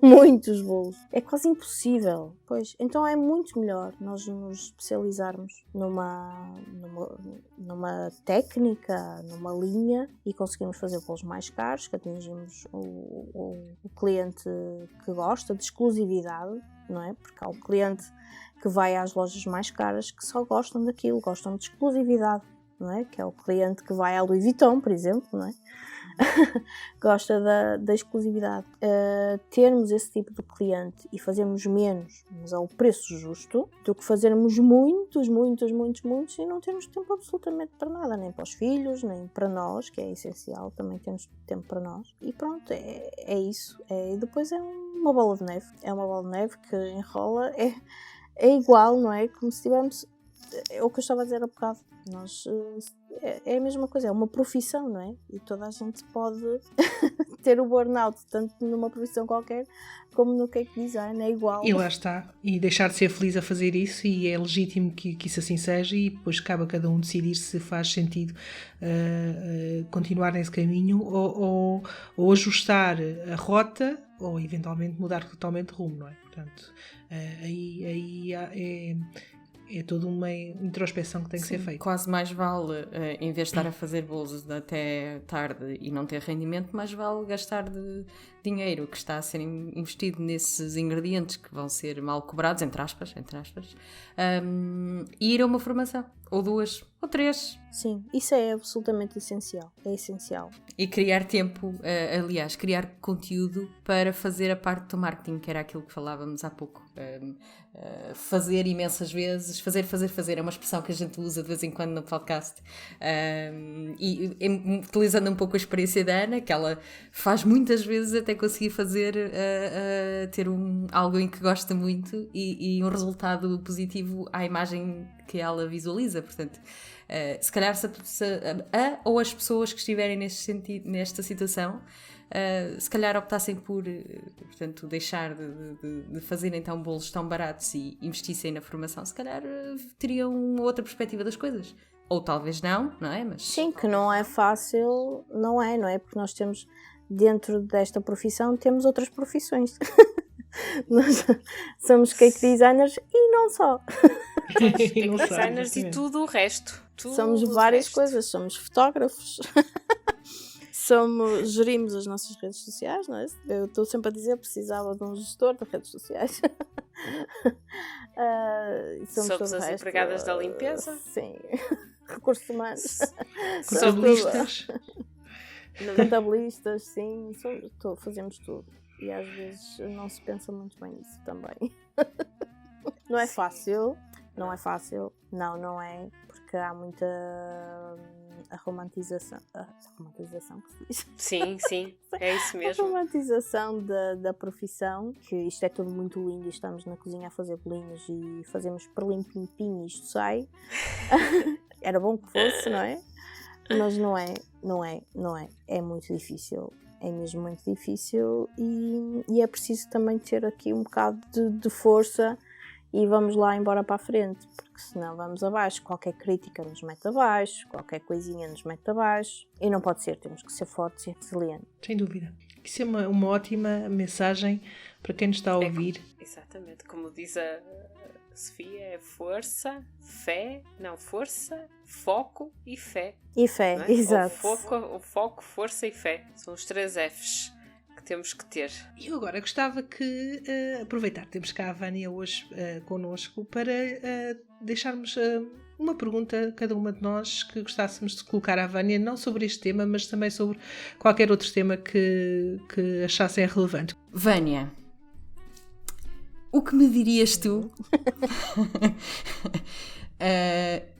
muitos bolos, é quase impossível. Pois, então é muito melhor nós nos especializarmos numa técnica, numa linha, e conseguimos fazer bolos mais caros, que atingimos o cliente que gosta de exclusividade, não é? Porque há o cliente que vai às lojas mais caras que só gostam daquilo, gostam de exclusividade, não é? Que é o cliente que vai à Louis Vuitton, por exemplo, não é? Gosta da exclusividade. Termos esse tipo de cliente e fazermos menos, mas ao preço justo, do que fazermos muitos e não termos tempo absolutamente para nada, nem para os filhos, nem para nós, que é essencial, também temos tempo para nós. E pronto, é isso. E depois é uma bola de neve. É uma bola de neve que enrola, é igual, não é? Como se tivéssemos... É o que eu estava a dizer há bocado. É a mesma coisa, é uma profissão, não é? E toda a gente pode ter o burnout, tanto numa profissão qualquer, como no cake design, é igual. E lá está. E deixar de ser feliz a fazer isso, e é legítimo que isso assim seja, e depois cabe a cada um decidir se faz sentido continuar nesse caminho ou ajustar a rota, ou eventualmente mudar totalmente de rumo, não é? Portanto, aí é toda uma introspeção que tem que ser feita. Quase mais vale, em vez de estar a fazer bolos até tarde e não ter rendimento, mais vale gastar de dinheiro que está a ser investido nesses ingredientes que vão ser mal cobrados, entre aspas, e ir a uma formação, ou 2, ou 3. Sim, isso é absolutamente essencial. É essencial. E criar tempo, aliás, criar conteúdo para fazer a parte do marketing, que era aquilo que falávamos há pouco. Fazer imensas vezes, fazer, é uma expressão que a gente usa de vez em quando no podcast. E utilizando um pouco a experiência da Ana, que ela faz muitas vezes até conseguir fazer, ter algo em que gosta muito e um resultado positivo à imagem que ela visualiza. Portanto, se calhar ou as pessoas que estiverem nesta situação, se calhar optassem por, portanto, deixar de fazer então bolos tão baratos e investissem na formação, se calhar teriam outra perspectiva das coisas. Ou talvez não é? Mas... Sim, que não é fácil, não é? Porque nós temos, dentro desta profissão, temos outras profissões. Nós somos cake designers e não só. Cake designers e tudo o resto. Somos várias coisas, somos fotógrafos. Gerimos as nossas redes sociais, não é? Eu estou sempre a dizer que precisava de um gestor de redes sociais. Somos as empregadas da limpeza. Sim. Recursos humanos. Contabilistas. Contabilistas, sim. Fazemos tudo. E às vezes não se pensa muito bem nisso também. Não é fácil. Não é fácil. Não é. Porque há muita... a romantização que se diz. Sim, é isso mesmo. A romantização da profissão, que isto é tudo muito lindo e estamos na cozinha a fazer bolinhos e fazemos perlim-pim-pim e isto sai. Era bom que fosse, não é? Mas não é. É muito difícil. É mesmo muito difícil e é preciso também ter aqui um bocado de força e vamos lá embora para a frente, porque senão vamos abaixo. Qualquer crítica nos mete abaixo, qualquer coisinha nos mete abaixo. E não pode ser, temos que ser fortes e resilientes. Sem dúvida. Isso é uma ótima mensagem para quem nos está a ouvir. Exatamente, como diz a Sofia, é força, foco e fé. E fé, é? exato. O foco, força e fé. São os 3 Fs que temos que ter. E eu agora gostava que aproveitar, temos cá a Vânia hoje connosco para deixarmos uma pergunta, cada uma de nós, que gostássemos de colocar à Vânia, não sobre este tema, mas também sobre qualquer outro tema que achassem relevante. Vânia, o que me dirias tu,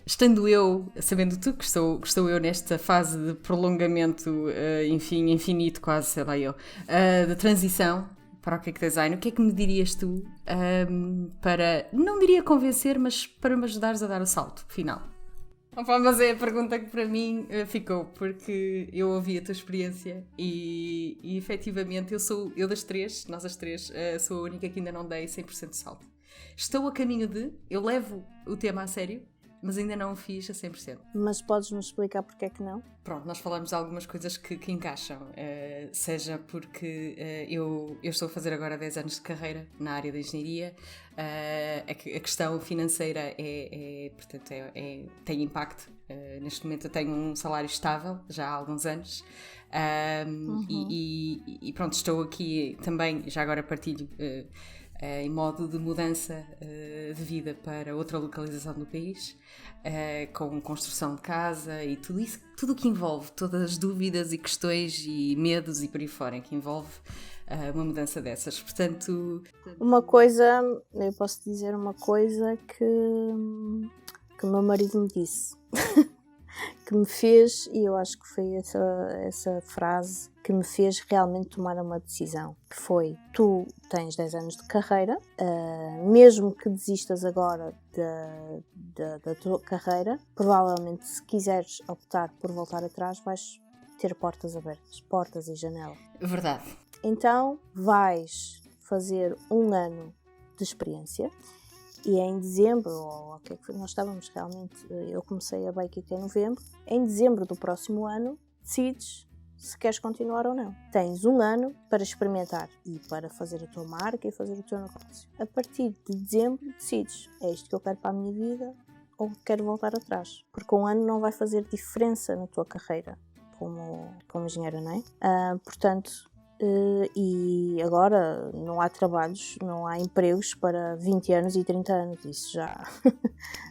estando eu, sabendo tu que estou eu nesta fase de prolongamento, enfim, infinito quase, sei lá eu, de transição para o cake design, o que é que me dirias tu para, não diria convencer, mas para me ajudares a dar o salto final? Mas é a pergunta que para mim ficou, porque eu ouvi a tua experiência e efetivamente eu das três, nós as três, sou a única que ainda não dei 100% de salto. Estou a caminho eu levo o tema a sério, mas ainda não o fiz a 100%. Mas podes-me explicar porque é que não? Pronto, nós falamos de algumas coisas que encaixam, seja porque eu estou a fazer agora 10 anos de carreira na área da engenharia, a questão financeira portanto, tem impacto. Neste momento eu tenho um salário estável já há alguns anos e pronto, estou aqui também, já agora partilho em modo de mudança de vida para outra localização do país, com construção de casa e tudo isso, tudo o que envolve, todas as dúvidas e questões e medos e por aí fora, que envolve uma mudança dessas. Portanto, uma coisa, eu posso dizer uma coisa que o meu marido me disse, que me fez, e eu acho que foi essa frase que me fez realmente tomar uma decisão, que foi: tu tens 10 anos de carreira, mesmo que desistas agora da tua carreira, provavelmente se quiseres optar por voltar atrás vais ter portas abertas, portas e janelas. Verdade. Então vais fazer 1 ano de experiência e em dezembro, ou o que é que foi, nós estávamos realmente, eu comecei a Bake em novembro, em dezembro do próximo ano decides se queres continuar ou não. Tens 1 ano para experimentar e para fazer a tua marca e fazer o teu negócio. A partir de dezembro decides, é isto que eu quero para a minha vida ou quero voltar atrás. Porque 1 ano não vai fazer diferença na tua carreira como engenheira, não é? Portanto, e agora não há trabalhos, não há empregos para 20 anos e 30 anos, isso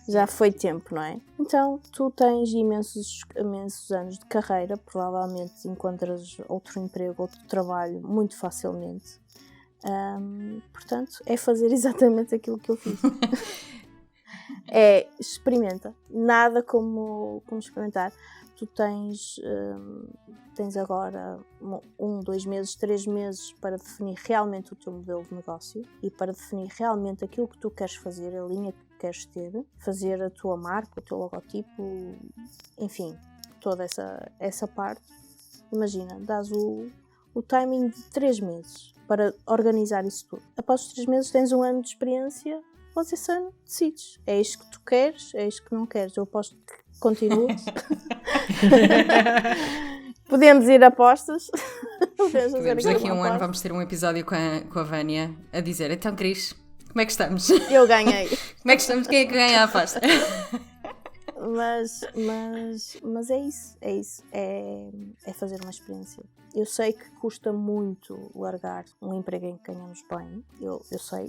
já foi tempo, não é? Então tu tens imensos anos de carreira, provavelmente encontras outro emprego, outro trabalho muito facilmente. Portanto, é fazer exatamente aquilo que eu fiz. Experimenta, nada como experimentar. Tu tens agora 1, 2 meses, 3 meses para definir realmente o teu modelo de negócio e para definir realmente aquilo que tu queres fazer, a linha que queres ter, fazer a tua marca, o teu logotipo, enfim, toda essa parte. Imagina, dás o timing de 3 meses para organizar isso tudo. Após os 3 meses tens 1 ano de experiência, após esse ano decides. É isto que tu queres, é isto que não queres. Eu aposto que continuas. Podemos ir a apostas. Podemos daqui a 1 ano vamos ter um episódio com a Vânia a dizer, então Cris, como é que estamos? Eu ganhei. Como é que estamos? Quem é que ganha a aposta? Mas é isso. É fazer uma experiência. Eu sei que custa muito largar um emprego em que ganhamos bem. Eu sei.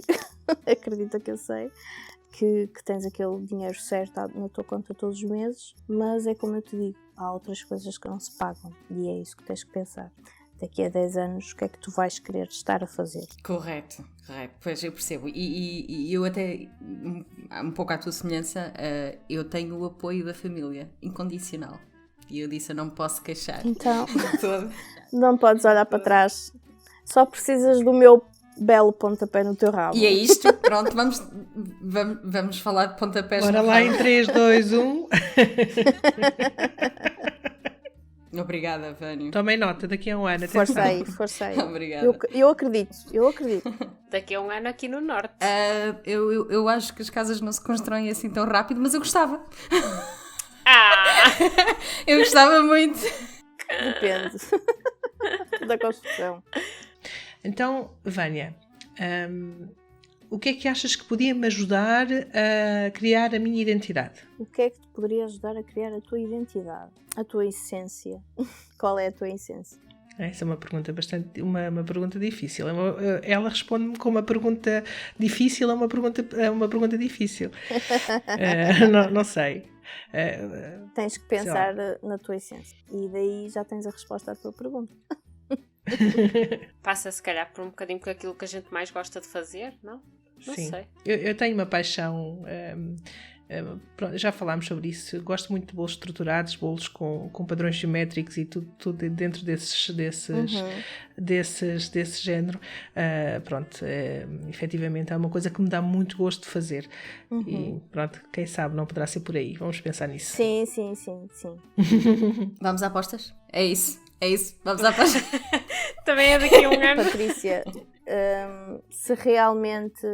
Acredita que eu sei. Que tens aquele dinheiro certo na tua conta todos os meses, mas é como eu te digo, há outras coisas que não se pagam e é isso que tens que pensar. Daqui a 10 anos, o que é que tu vais querer estar a fazer? Correto. Pois eu percebo. E eu até, um pouco à tua semelhança, eu tenho o apoio da família, incondicional. E eu disse, eu não me posso queixar. Então, não podes olhar para trás. Só precisas do meu belo pontapé no teu rabo. E é isto, pronto, vamos falar de pontapés. Bora lá em 3, 2, 1. Obrigada, Vânia. Tomem nota, daqui a 1 ano. Força aí. Obrigada. Eu acredito. Daqui a 1 ano aqui no Norte. Eu acho que as casas não se constroem assim tão rápido, mas eu gostava. Eu gostava muito. Depende da construção. Então, Vânia, o que é que achas que podia me ajudar a criar a minha identidade? O que é que te poderia ajudar a criar a tua identidade? A tua essência? Qual é a tua essência? Essa é uma pergunta uma pergunta difícil. Ela responde-me com uma pergunta difícil a uma pergunta difícil. Não sei. Tens que pensar na tua essência. E daí já tens a resposta à tua pergunta. Passa se calhar por um bocadinho por aquilo que a gente mais gosta de fazer, não? Não Sim. sei. Eu tenho uma paixão, já falámos sobre isso, gosto muito de bolos estruturados, bolos com padrões geométricos e tudo dentro desse género. Efetivamente é uma coisa que me dá muito gosto de fazer. E pronto, quem sabe não poderá ser por aí, vamos pensar nisso. Sim. Vamos a apostas? É isso, vamos a apostas. Também é daqui a 1 ano. Patrícia, se realmente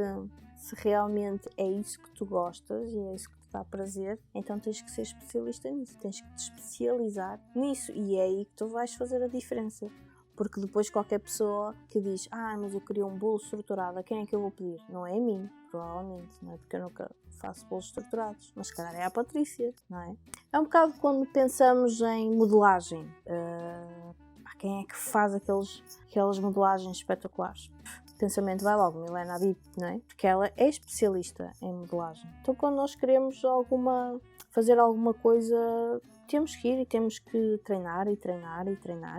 é isso que tu gostas e é isso que te dá prazer, então tens que ser especialista nisso, tens que te especializar nisso e é aí que tu vais fazer a diferença. Porque depois qualquer pessoa que diz mas eu queria um bolo estruturado, a quem é que eu vou pedir? Não é a mim, provavelmente, não é? Porque eu nunca faço bolos estruturados, mas se calhar é a Patrícia, não é? É um bocado quando pensamos em modelagem. Quem é que faz aquelas modelagens espetaculares? O pensamento vai logo, Milena Habib, não é? Porque ela é especialista em modelagem. Então quando nós queremos fazer alguma coisa, temos que ir e temos que treinar. Eu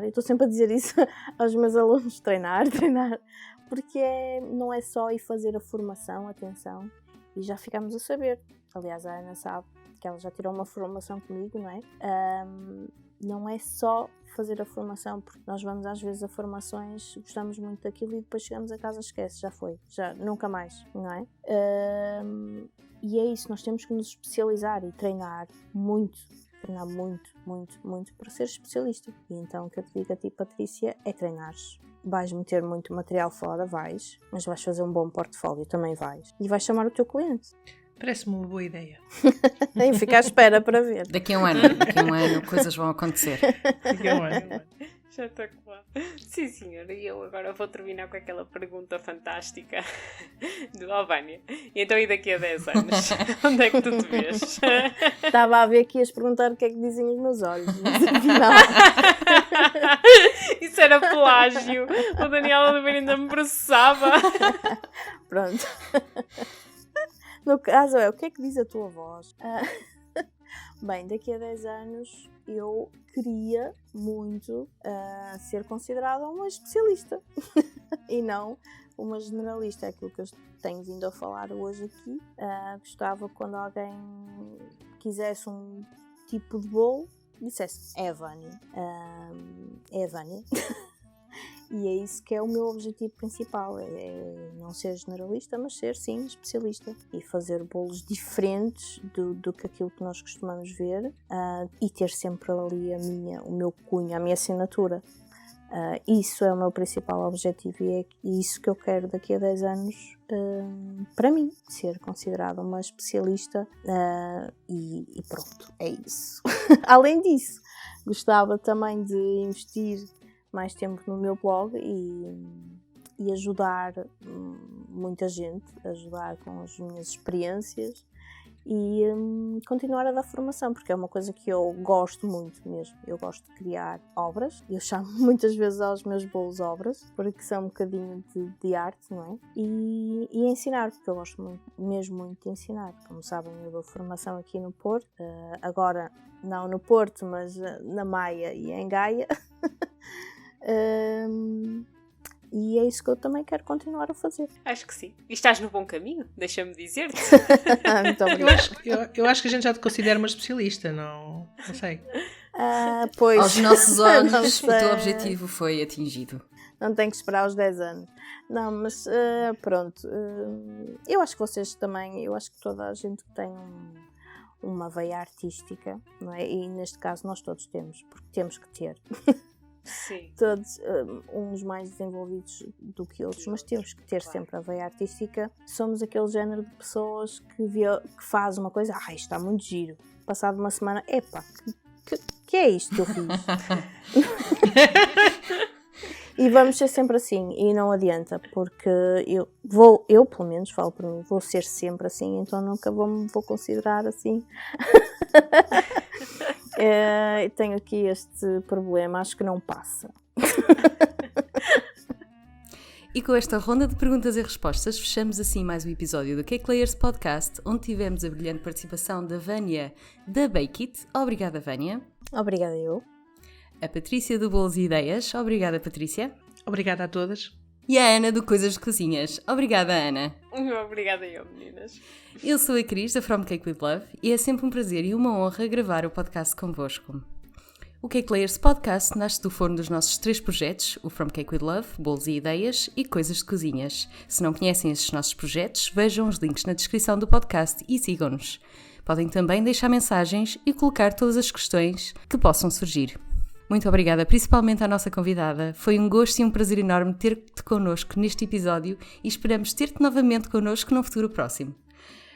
estou sempre a dizer isso aos meus alunos, treinar, porque não é só ir fazer a formação, atenção, e já ficamos a saber. Aliás, a Ana sabe que ela já tirou uma formação comigo, não é? Não é só fazer a formação, porque nós vamos às vezes a formações, gostamos muito daquilo e depois chegamos a casa, esquece, já nunca mais, não é? E é isso, nós temos que nos especializar e treinar muito, treinar muito, muito, muito para ser especialista. E então o que eu te digo a ti, Patrícia, é treinares. Vais meter muito material fora, vais, mas vais fazer um bom portfólio, também vais. E vais chamar o teu cliente. Parece-me uma boa ideia. E fica à espera para ver. Daqui a um ano, coisas vão acontecer. Daqui a um ano. Já está claro. Sim, senhora. E eu agora vou terminar com aquela pergunta fantástica do Vânia. E então, e daqui a 10 anos? Onde é que tu te vês? Estava a ver que ias perguntar o que é que dizem os meus olhos. Mas afinal... Isso era plágio. O Daniel ainda me processava. Pronto. No caso é, o que é que diz a tua voz? Bem, daqui a 10 anos eu queria muito ser considerada uma especialista e não uma generalista. É aquilo que eu tenho vindo a falar hoje aqui. Gostava quando alguém quisesse um tipo de bolo, dissesse, é a Vânia. É a Vânia. E é isso que é o meu objetivo principal, é não ser generalista, mas ser, sim, especialista. E fazer bolos diferentes do que aquilo que nós costumamos ver e ter sempre ali o meu cunho, a minha assinatura. Isso é o meu principal objetivo e é isso que eu quero daqui a 10 anos para mim, ser considerada uma especialista e pronto, é isso. Além disso, gostava também de investir mais tempo no meu blog e ajudar muita gente, ajudar com as minhas experiências e continuar a dar formação, porque é uma coisa que eu gosto muito mesmo. Eu gosto de criar obras, eu chamo muitas vezes aos meus bolos obras, porque são um bocadinho de arte, não é? E ensinar, porque eu gosto mesmo muito de ensinar. Como sabem, eu dou formação aqui no Porto, agora não no Porto, mas na Maia e em Gaia. E é isso que eu também quero continuar a fazer. Acho que sim. E estás no bom caminho, deixa-me dizer-te. Muito obrigada. Eu acho que a gente já te considera uma especialista, não sei. Pois, Aos nossos olhos, não o sei. teu objetivo foi atingido. Não tenho que esperar aos 10 anos. Não, mas pronto. Eu acho que vocês também, eu acho que toda a gente tem uma veia artística, não é? E neste caso nós todos temos, porque temos que ter. Sim. Todos, uns mais desenvolvidos do que outros, mas temos que ter sempre a veia artística. Somos aquele género de pessoas que faz uma coisa, isto está muito giro. Passado uma semana, epá, que é isto que eu fiz? E vamos ser sempre assim, e não adianta, porque eu pelo menos falo por mim, vou ser sempre assim, então nunca vou considerar assim. Tenho aqui este problema, acho que não passa. E com esta ronda de perguntas e respostas, fechamos assim mais um episódio do Cake Layers Podcast, onde tivemos a brilhante participação da Vânia da Bake It. Obrigada, Vânia. Obrigada eu. A Patrícia do Bolos e Ideias. Obrigada, Patrícia. Obrigada a todas. E a Ana do Coisas de Cozinhas. Obrigada, Ana. Obrigada eu, meninas. Eu sou a Cris, da From Cake with Love, e é sempre um prazer e uma honra gravar o podcast convosco. O Cake Layers Podcast nasce do forno dos nossos 3 projetos, o From Cake with Love, Bolos e Ideias e Coisas de Cozinhas. Se não conhecem estes nossos projetos, vejam os links na descrição do podcast e sigam-nos. Podem também deixar mensagens e colocar todas as questões que possam surgir. Muito obrigada principalmente à nossa convidada. Foi um gosto e um prazer enorme ter-te connosco neste episódio e esperamos ter-te novamente connosco num futuro próximo.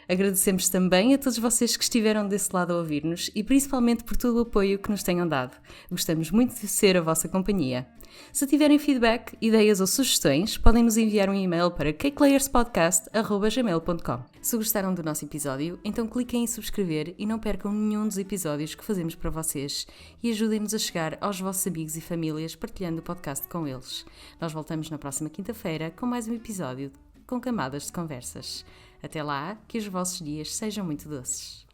Agradecemos também a todos vocês que estiveram desse lado a ouvir-nos e principalmente por todo o apoio que nos tenham dado. Gostamos muito de ser a vossa companhia. Se tiverem feedback, ideias ou sugestões, podem nos enviar um e-mail para cakelayerspodcast@gmail.com. Se gostaram do nosso episódio, então cliquem em subscrever e não percam nenhum dos episódios que fazemos para vocês e ajudem-nos a chegar aos vossos amigos e famílias partilhando o podcast com eles. Nós voltamos na próxima quinta-feira com mais um episódio com camadas de conversas. Até lá, que os vossos dias sejam muito doces.